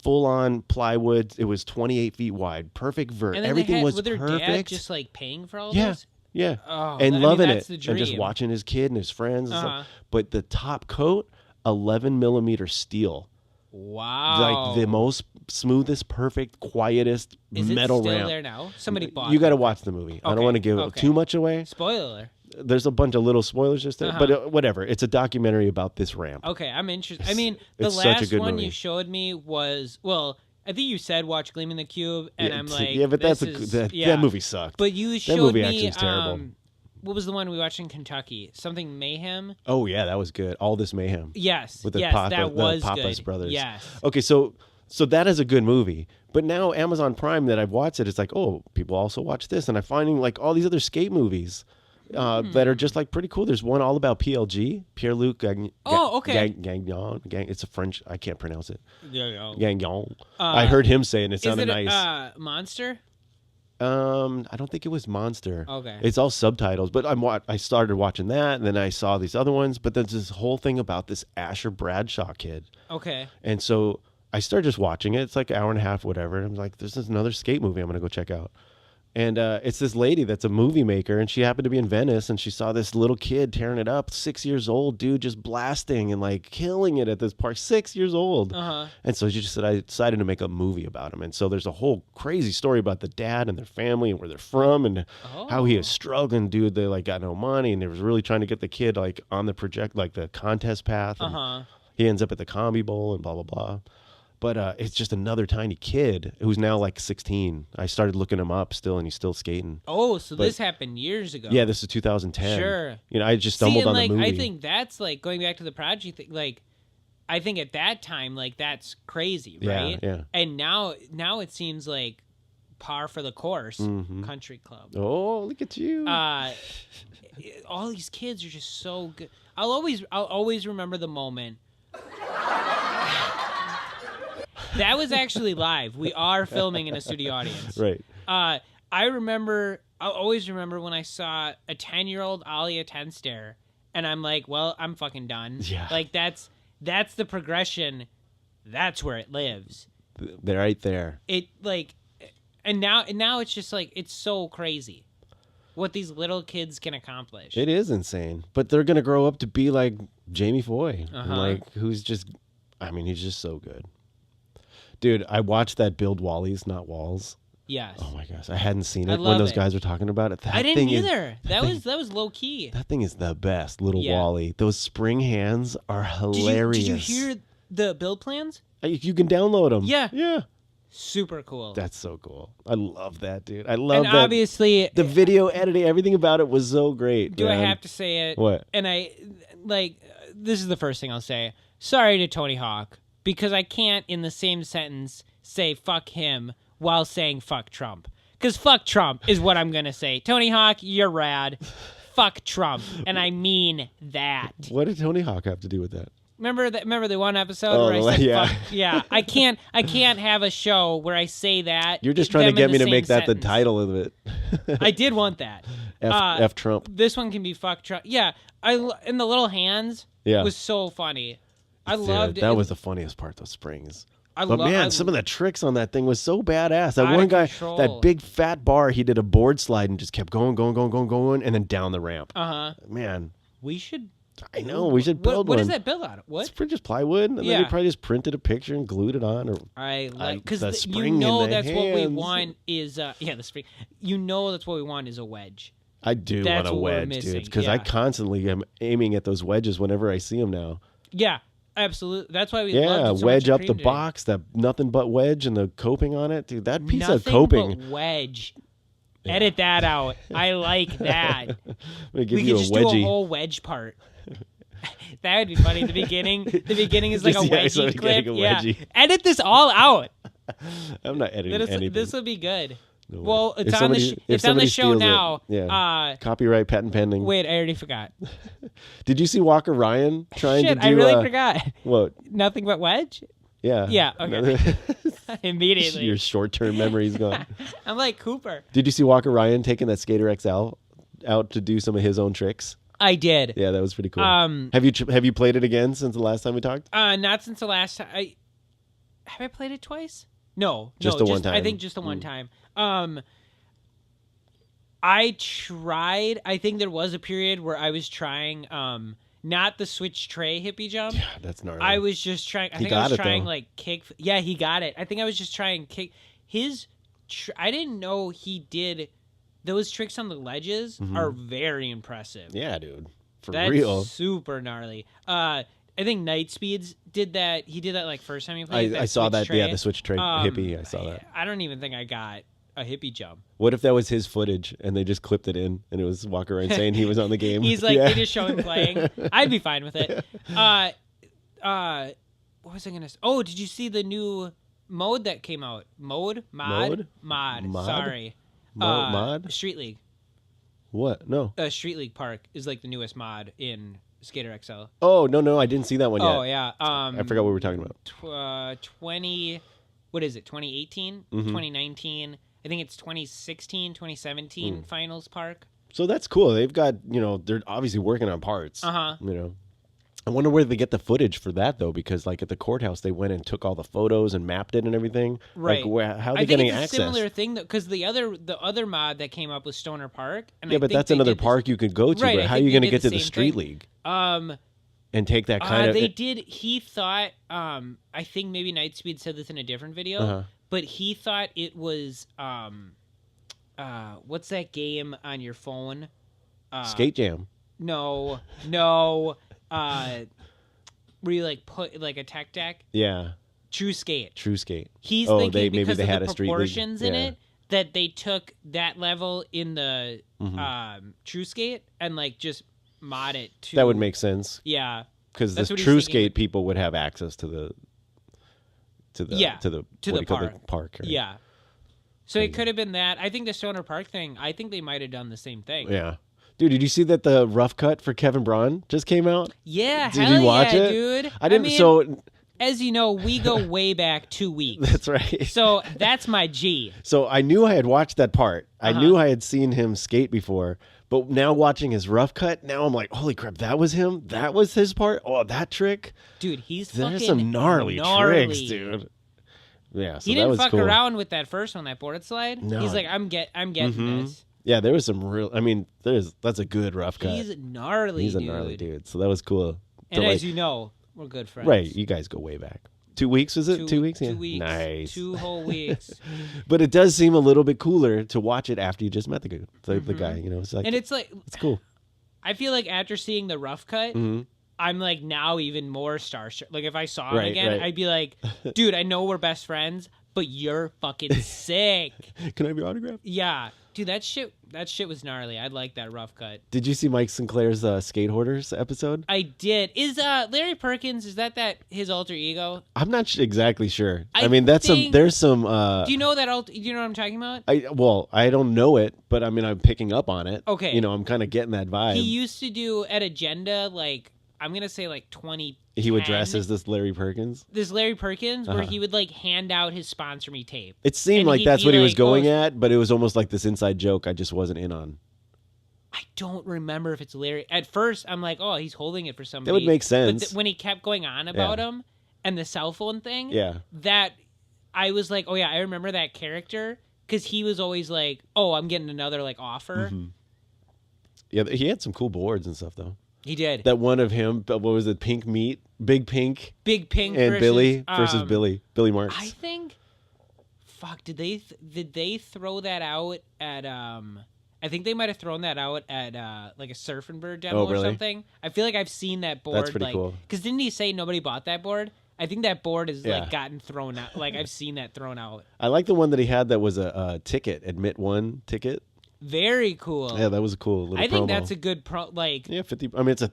full on plywood. It was 28 feet wide, perfect vert. And everything was with their perfect. Dad just like paying for all this. Yeah, oh, and loving that's it, the dream. and just watching his kid and his friends. And stuff. But the top coat, 11 millimeter steel. Wow. Like the most smoothest, perfect, quietest metal ramp. Is it still ramp. there now? Somebody bought it. You got to watch the movie. I don't want to give too much away. Spoiler. There's a bunch of little spoilers just there, but whatever. It's a documentary about this ramp. Okay, I'm interested. I mean, the It's such a last good one movie. you showed me was, I think you said watch Gleaming the Cube, and I'm like, yeah, but that movie sucked. But you showed that movie me, actually is terrible. What was the one we watched in Kentucky? Something Mayhem? Oh yeah, that was good. All This Mayhem. Yes, with the that was Pappas good. brothers. Yes. Okay, so that is a good movie. But now Amazon Prime, that I've watched it, it's like, oh, people also watch this, and I'm finding like all these other skate movies that are just like pretty cool. There's one all about PLG, Pierre-Luc Gagnon. It's a French. I can't pronounce it. Gagnon. I heard him say it, and it sounded nice. Monster? I don't think it was Monster. Okay. It's all subtitles, but I started watching that, and then I saw these other ones. But there's this whole thing about this Asher Bradshaw kid. Okay. And so I started just watching it. It's like an hour and a half, whatever. And I'm like, this is another skate movie I'm going to go check out. And it's this lady that's a movie maker, and she happened to be in Venice, and she saw this little kid tearing it up, 6 years old, dude, just blasting and like killing it at this park, 6 years old. And so she just said, I decided to make a movie about him. And so there's a whole crazy story about the dad and their family and where they're from, and how he is struggling, dude. They like got no money, and they was really trying to get the kid like on the the contest path. And he ends up at the Combi Bowl and blah blah blah. But it's just another tiny kid who's now like 16. I started looking him up still, and he's still skating. Oh, so this happened years ago. Yeah, this is 2010. Sure. I just stumbled on the movie. I think that's like going back to the Prodigy thing. Like, I think at that time, like that's crazy, right? Yeah. And now it seems like par for the course country club. Oh, look at you! All these kids are just so good. I'll always remember the moment. That was actually live. We are filming in a studio audience. Right. I'll always remember when I saw a 10-year-old ollie a 10 stair, and I'm like, well, I'm fucking done. Yeah. Like that's the progression. That's where it lives. They're right there. It like, and now it's just like it's so crazy what these little kids can accomplish. It is insane, but they're gonna grow up to be like Jamie Foy, like who's just, I mean, he's just so good. Dude, I watched that Build Wallies, Not Walls. Yes. Oh my gosh, I hadn't seen it when those guys were talking about it. I didn't either. That was low key. That thing is the best, little Wally. Those spring hands are hilarious. Did you hear the build plans? You can download them. Yeah. Yeah. Super cool. That's so cool. I love that, dude. I love that. Obviously, the video editing, everything about it was so great. Do I have to say it? What? And this is the first thing I'll say. Sorry to Tony Hawk, because I can't in the same sentence say fuck him while saying fuck Trump. Because fuck Trump is what I'm going to say. Tony Hawk, you're rad. Fuck Trump. And I mean that. What did Tony Hawk have to do with that? Remember the one episode where I said fuck? Yeah. I can't have a show where I say that. You're just trying to get me to make that sentence. the title of it. I did want that. F Trump. This one can be fuck Trump. Yeah. And the little hands was so funny. I loved it. That was the funniest part, those springs. Some of the tricks on that thing was so badass. That one guy, that big fat bar, he did a board slide and just kept going, and then down the ramp. Man. We should... I know, we should build one. What is that built out of? What? It's just plywood, and then they probably just printed a picture and glued it on. Because you know that's what we want is... the spring. You know that's what we want is a wedge. I do want a wedge, dude, because I constantly am aiming at those wedges whenever I see them now. Yeah. Absolutely. That's why we love it so wedge much up the box, that nothing but wedge and the coping on it. Dude, that piece of nothing coping. But wedge. Yeah. Edit that out. I like that. We could just do a whole wedge part. That would be funny. The beginning is like a wedgie clip. Yeah. Edit this all out. I'm not editing anything. This will be good. No well, it's on the show now. Copyright, patent pending. Wait, I already forgot. Did you see Walker Ryan trying to do... I really forgot. What? Nothing but wedge? Yeah. Yeah, okay. Immediately. Your short-term memory's gone. I'm like Cooper. Did you see Walker Ryan taking that Skater XL out to do some of his own tricks? I did. Yeah, that was pretty cool. Have you played it again since the last time we talked? Not since the last time. Have I played it twice? No. Just the one time. I think just the one time. I tried. I think there was a period where I was trying not the switch tray hippie jump. Yeah, that's gnarly. I was just trying. I think I was trying like kick. Yeah, he got it. I think I was just trying kick. I didn't know he did. Those tricks on the ledges are very impressive. Yeah, dude. That's real. Super gnarly. I think Night Speeds did that. He did that like first time he played. I saw that. Tray. Yeah, the switch tray hippie. I saw that. I don't even think I got a hippie jump. What if that was his footage and they just clipped it in and it was Walker Ryan saying he was on the game? He's like, they just show him playing. I'd be fine with it. What was I gonna say? Oh, did you see the new mode that came out? Mod. Sorry. Mod? Street League. What? No. Street League Park is like the newest mod in Skater XL. Oh, no, I didn't see that one yet. Oh, yeah. I forgot what we were talking about. 2018, 2019. I think it's 2016, 2017 finals park. So that's cool. They've got, they're obviously working on parts. I wonder where they get the footage for that, though, because like at the courthouse, they went and took all the photos and mapped it and everything. Right. Like, how are they getting access? I think it's a similar thing, because the other mod that came up was Stoner Park. And but that's another park you could go to. Right, but how are you going to get to the Street League? And take that kind of... They did... He thought... I think maybe Nightspeed said this in a different video, but he thought it was... what's that game on your phone? Skate Jam. No. Where you like put like a tech deck? Yeah. True Skate. He's thinking because of the proportions in it that they took that level in the True Skate and like just mod it to... That would make sense. Yeah. Because the True Skate people would have access to the park. park. Right? Yeah. So it could have been that. I think the Stoner Park thing, I think they might have done the same thing. Yeah. Dude, did you see that the rough cut for Kevin Braun just came out? Yeah, did you watch it? Dude. I didn't. As you know, we go way back 2 weeks. That's right. So that's my G. So I knew I had watched that part. I knew I had seen him skate before. But now watching his rough cut, now I'm like, holy crap, that was him? That was his part? Oh, that trick? Dude, he's There's fucking some gnarly tricks, dude. Yeah, so he that didn't was fuck cool. around with that first one, that board slide. No. He's like, I'm getting this. Yeah, there was some real. I mean, that's a good rough cut. He's gnarly. He's a gnarly dude. So that was cool. And as you know, we're good friends. Right, you guys go way back. 2 weeks, was it? 2 weeks? Yeah. 2 weeks. Nice. 2 whole weeks. But it does seem a little bit cooler to watch it after you just met the guy. You know, it's like, and it's like it's cool. I feel like after seeing the rough cut, I'm like now even more starstruck. Like if I saw him again, I'd be like, dude, I know we're best friends, but you're fucking sick. Can I have your autograph? Yeah. Dude, that shit was gnarly. I like that rough cut. Did you see Mike Sinclair's Skate Hoarders episode? I did. Is Larry Perkins, is that his alter ego? I'm not exactly sure. I mean, there's some do you know that do you know what I'm talking about? I don't know it, but I mean, I'm picking up on it. Okay. You know, I'm kind of getting that vibe. He used to do at Agenda, like, I'm going to say like 20. He would dress as this Larry Perkins? This Larry Perkins, where he would like hand out his sponsor me tape. It seemed like that's what he was going at, but it was almost like this inside joke I just wasn't in on. I don't remember if it's Larry. At first, I'm like, oh, he's holding it for somebody. That would make sense. But when he kept going on about him and the cell phone thing, that I was like, oh yeah, I remember that character because he was always like, oh, I'm getting another like offer. Yeah, he had some cool boards and stuff though. He did. That one of him, what was it, Pink Meat? Big Pink, and versus, Billy versus Billy Marks. I think, fuck, did they throw that out at, I think they might have thrown that out at like a Surf and Bird demo or something. I feel like I've seen that board. That's pretty cool. Because didn't he say nobody bought that board? I think that board has like gotten thrown out. Like I've seen that thrown out. I like the one that he had that was a ticket, admit one ticket. Very cool. Yeah, that was a cool little promo. I think that's a good yeah, 50. I mean, it's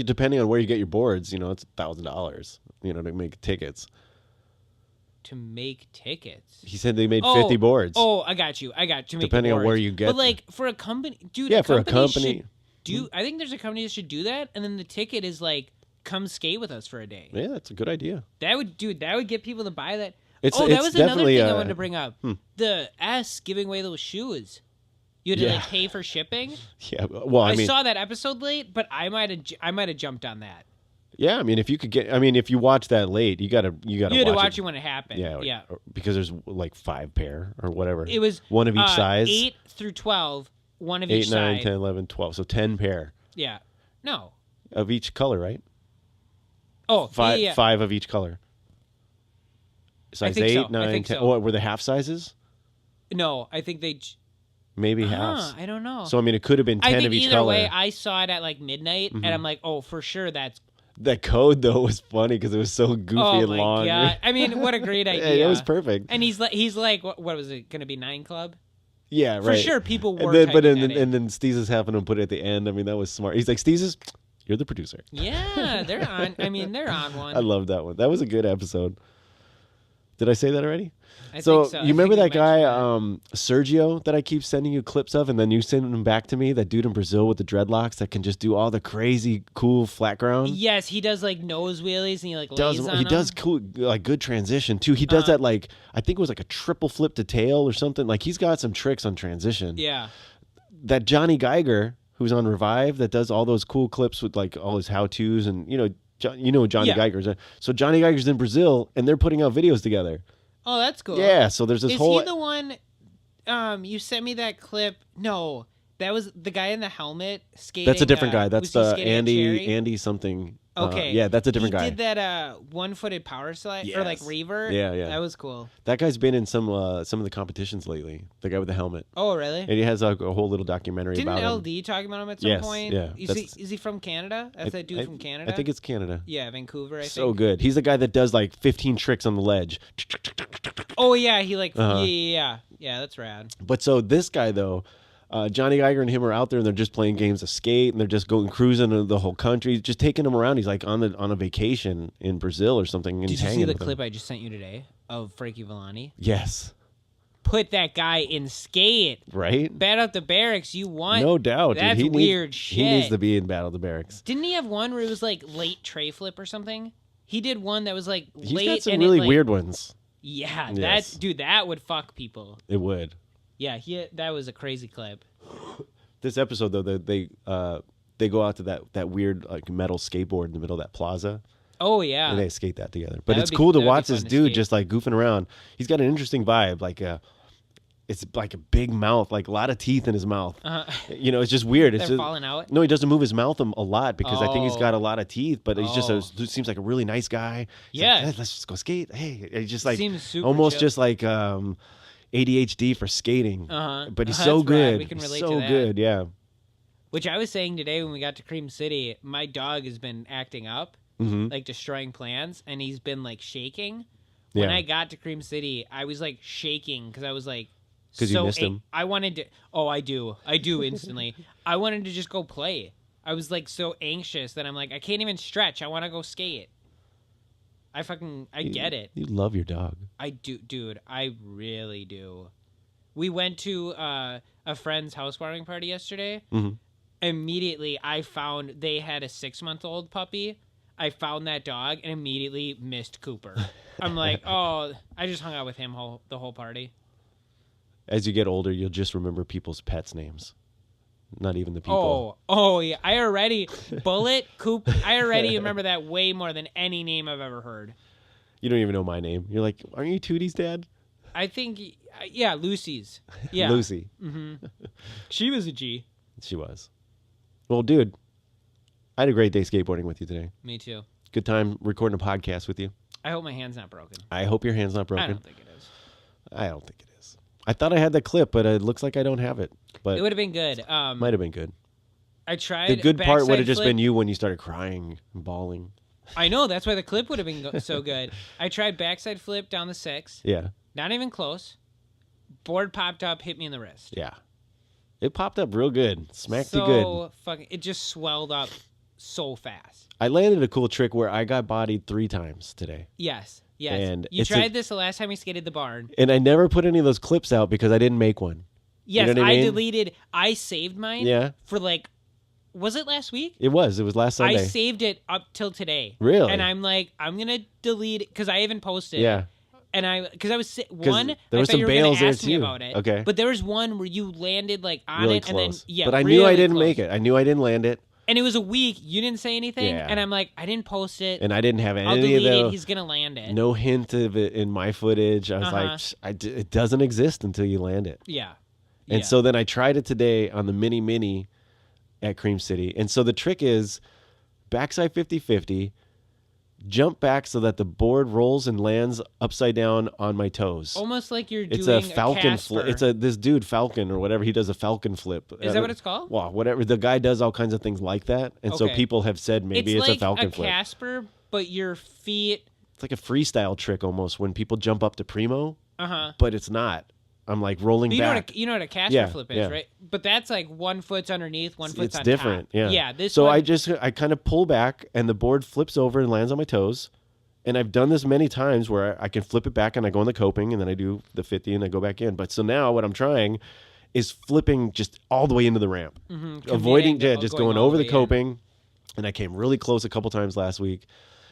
depending on where you get your boards, you know, it's $1,000, you know, to make tickets. To make tickets. He said they made 50 boards. Oh, I got you. Depending on where you get. But like for a company, dude. Yeah, for a company. I think there's a company that should do that, and then the ticket is like, come skate with us for a day. Yeah, that's a good idea. That would get people to buy that. That was another thing I wanted to bring up. The S giving away those shoes. You had to like pay for shipping. Yeah, well, I mean, saw that episode late, but I might have jumped on that. Yeah, I mean, if you watch that late, you gotta had to watch it when it happened. Yeah, because there's like 5 pair or whatever. It was one of each size. 8 through 12, one of each side. 8, 9, 10, 11, 12. So 10 pair. Yeah, no. Of each color, right? Oh, 5 yeah. 5 of each color. Size 8, 9, 10. So. Oh, were they half sizes? No, I think they. Maybe halves. I don't know. So I mean, it could have been 10 of each color. Either way, I saw it at like midnight, and I'm like, oh, for sure, that's. That code though was funny because it was so goofy and long. Oh my god! I mean, what a great idea! It was perfect. And he's like, what was it going to be? 9 Club? Yeah, right. For sure, people were. And then Steezus happened to put it at the end. I mean, that was smart. He's like, Steezus, you're the producer. Yeah, they're on. I mean, they're on one. I love that one. That was a good episode. Did I say that already? I think so. You remember that guy, Sergio, that I keep sending you clips of, and then you send him back to me? That dude in Brazil with the dreadlocks that can just do all the crazy, cool flat ground? Yes, he does like nose wheelies, and he like lays on He does cool, like good transition, too. He does that like, I think it was like a triple flip to tail or something. Like he's got some tricks on transition. Yeah. That Johnny Geiger, who's on Revive, that does all those cool clips with like all his how-tos, and you know Johnny Geiger's. So Johnny Geiger's in Brazil, and they're putting out videos together. Oh, that's cool. Yeah, so there's this whole... Is he the one... you sent me that clip... No, that was the guy in the helmet skating... That's a different guy. That's the Andy something. Okay. Yeah, that's a different guy. He did that one-footed power slide, or like reaver. Yeah, yeah. That was cool. That guy's been in some of the competitions lately. The guy with the helmet. Oh, really? And he has a whole little documentary about him. Didn't LD talk about him at some point? Yeah. Is he from Canada? That's that dude from Canada? I think it's Canada. Yeah, Vancouver, I think. So good. He's the guy that does like 15 tricks on the ledge. Oh, yeah. He like... Yeah, that's rad. But so this guy, though... Johnny Geiger and him are out there, and they're just playing games of skate, and they're just going cruising the whole country, just taking him around. He's like on a vacation in Brazil or something. And Did he's you hanging see the with clip him. I just sent you today of Frankie Villani? Yes. put that guy in skate. Right? Bat Out the Barracks, you want. No doubt. That's dude. weird shit. He needs to be in Battle of the Barracks. Didn't he have one where it was like late tray flip or something? He did one that was like He's late. got some and really like, weird ones. Yeah, Yes. that would fuck people. It would. Yeah, that was a crazy clip. This episode though, they go out to that weird like metal skateboard in the middle of that plaza. Oh yeah, and they skate that together. But it's would be- cool to that would be watch fun this to dude skate. just like goofing around. He's got an interesting vibe, like it's like a big mouth, like a lot of teeth in his mouth. You know, it's just weird. It's They're just, falling out. No, he doesn't move his mouth a lot because I think he's Oh. got a lot of teeth. But he's just Oh. seems like a really nice guy. He's Yeah. like, "Hey, let's just go skate. Hey, he's just like Seems super almost chill. just like ADHD for skating. But he's That's so rad. good. We can He's relate so to that. good. Yeah. Which I was saying today when we got to Cream City, my dog has been acting up, Mm-hmm. like destroying plants, and he's been like shaking. When Yeah. I got to Cream City, I was like shaking because I was like, 'Cause you missed him? I wanted to. Oh, I do instantly. I wanted to just go play. I was like so anxious that I'm like, I can't even stretch. I want to go skate. I get it. You love your dog. I do, dude. I really do. We went to a friend's housewarming party yesterday. Mm-hmm. Immediately, I found they had a 6-month-old puppy. I found that dog and immediately missed Cooper. I'm like, oh, I just hung out with him the whole party. As you get older, you'll just remember people's pets' names, not even the people. Oh yeah. I already Coop. I already remember that way more than any name I've ever heard. You don't even know my name. You're like, aren't you Tootie's dad? I think, yeah, Lucy's. Yeah, Lucy. She was a G. She was. Well, dude, I had a great day skateboarding with you today. Me too. Good time recording a podcast with you. I hope my hand's not broken. I hope your hand's not broken. I don't think it is. I don't think it is. I thought I had that clip, but it looks like I don't have it. But It would have been good. might have been good. I tried. The good part would backside have just flip. been you when you started crying and bawling. I know, that's why the clip would have been so good. I tried backside flip down the 6. Yeah. Not even close. Board popped up, hit me in the wrist. Yeah. It popped up real good. Smacked you good. So fucking, it just swelled up so fast. I landed a cool trick where I got bodied 3 times today. Yes. And You it's tried this the last time we skated the barn. And I never put any of those clips out because I didn't make one. Yes, You know what I mean? I saved mine Yeah. for like, was it last week? It was last Sunday. I saved it up till today. Really? And I'm like, I'm going to delete it because I haven't posted. Yeah. And because I was, there I were thought some you were going bails to there ask me too. about it. Okay. But there was one where you landed like on Really it. close. And then, yeah. But I knew I really didn't close. make it. I knew I didn't land it. And it was a week. You didn't say anything. Yeah. And I'm like, I didn't post it. And I didn't have I'll any delete of it. the He's going to land it. no hint of it in my footage. I was it doesn't exist until you land it. Yeah. And so then I tried it today on the mini at Cream City. And so the trick is backside 50-50, jump back so that the board rolls and lands upside down on my toes. Almost like you're It's doing a falcon flip. Casper. It's this dude Falcon or whatever. He does a falcon flip. Is that what it's called? Well, whatever. The guy does all kinds of things like that. And so Okay. people have said maybe it's like a falcon flip. Casper, but your feet. It's like a freestyle trick almost when people jump up to primo, Uh-huh. but it's not. I'm like rolling You back. know what a Casper Yeah, flip is, yeah. right? But that's like 1 foot's underneath, 1 foot's It's on different. top. Yeah. Yeah. This so one, I kind of pull back and the board flips over and lands on my toes. And I've done this many times where I can flip it back and I go in the coping and then I do the 50 and I go back in. But so now what I'm trying is flipping just all the way into the ramp, avoiding just going over the coping. And I came really close a couple times last week.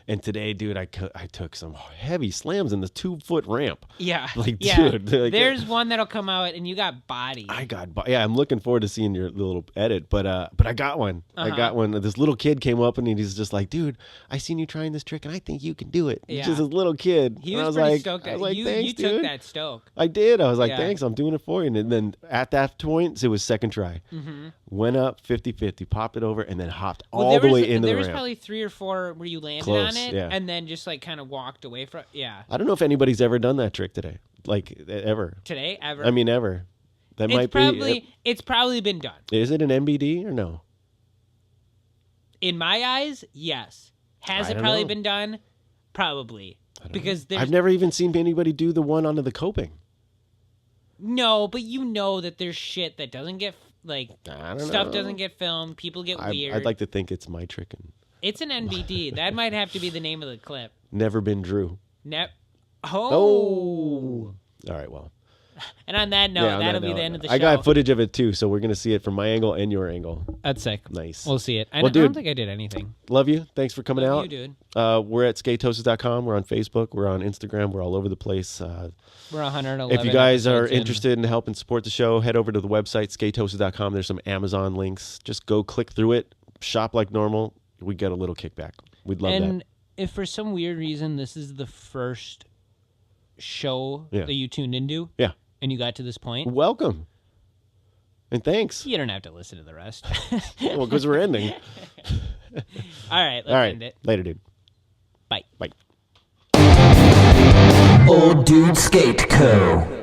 And today, dude, I took some heavy slams in the 2-foot ramp. Yeah. Like, yeah. dude. Like, There's one that'll come out and you got body. I'm looking forward to seeing your little edit, but I got one. I got one. This little kid came up and he's just like, dude, I seen you trying this trick and I think you can do it. Yeah. Just this little kid. He And was, I was pretty like, stoked. I was like, you thanks, you dude. took that stoke. I did. I was like, Yeah. thanks, I'm doing it for you. And then at that point, it was second try. Went up 50-50, popped it over, and then hopped all the way into the There ramp. was probably 3 or 4 where you landed Close, on it yeah. and then just like kind of walked away from. Yeah. I don't know if anybody's ever done that trick today. Like, ever. Today, ever. I mean, ever. That it's might probably it's probably been done. Is it an MBD or no? In my eyes, yes. Has I it don't probably know. been done? Probably. Because there's I've never even seen anybody do the one onto the coping. no, but you know that there's shit that doesn't get like I don't stuff know. doesn't get filmed. People get weird. I'd like to think it's my trick and It's an NBD. That might have to be the name of the clip. never been Drew. Oh. All right, well. And on that note, that'll be the end of the show. I got footage of it too, so we're gonna see it from my angle and your angle. That's sick. Nice. We'll see it. I don't think I did anything. Love you. Thanks for coming out. You, dude. We're at skatosis.com. We're on Facebook. We're on Instagram. We're all over the place. We're 111. If you guys are interested in helping support the show, head over to the website skatosis.com. There's some Amazon links. Just go click through it. Shop like normal. We get a little kickback. We'd love that. And if for some weird reason this is the first show that you tuned into, and you got to this point, welcome. And thanks. You don't have to listen to the rest. Well, because we're ending. All right, let's end it. Later, dude. Bye. Bye. Old Dude Skate Co.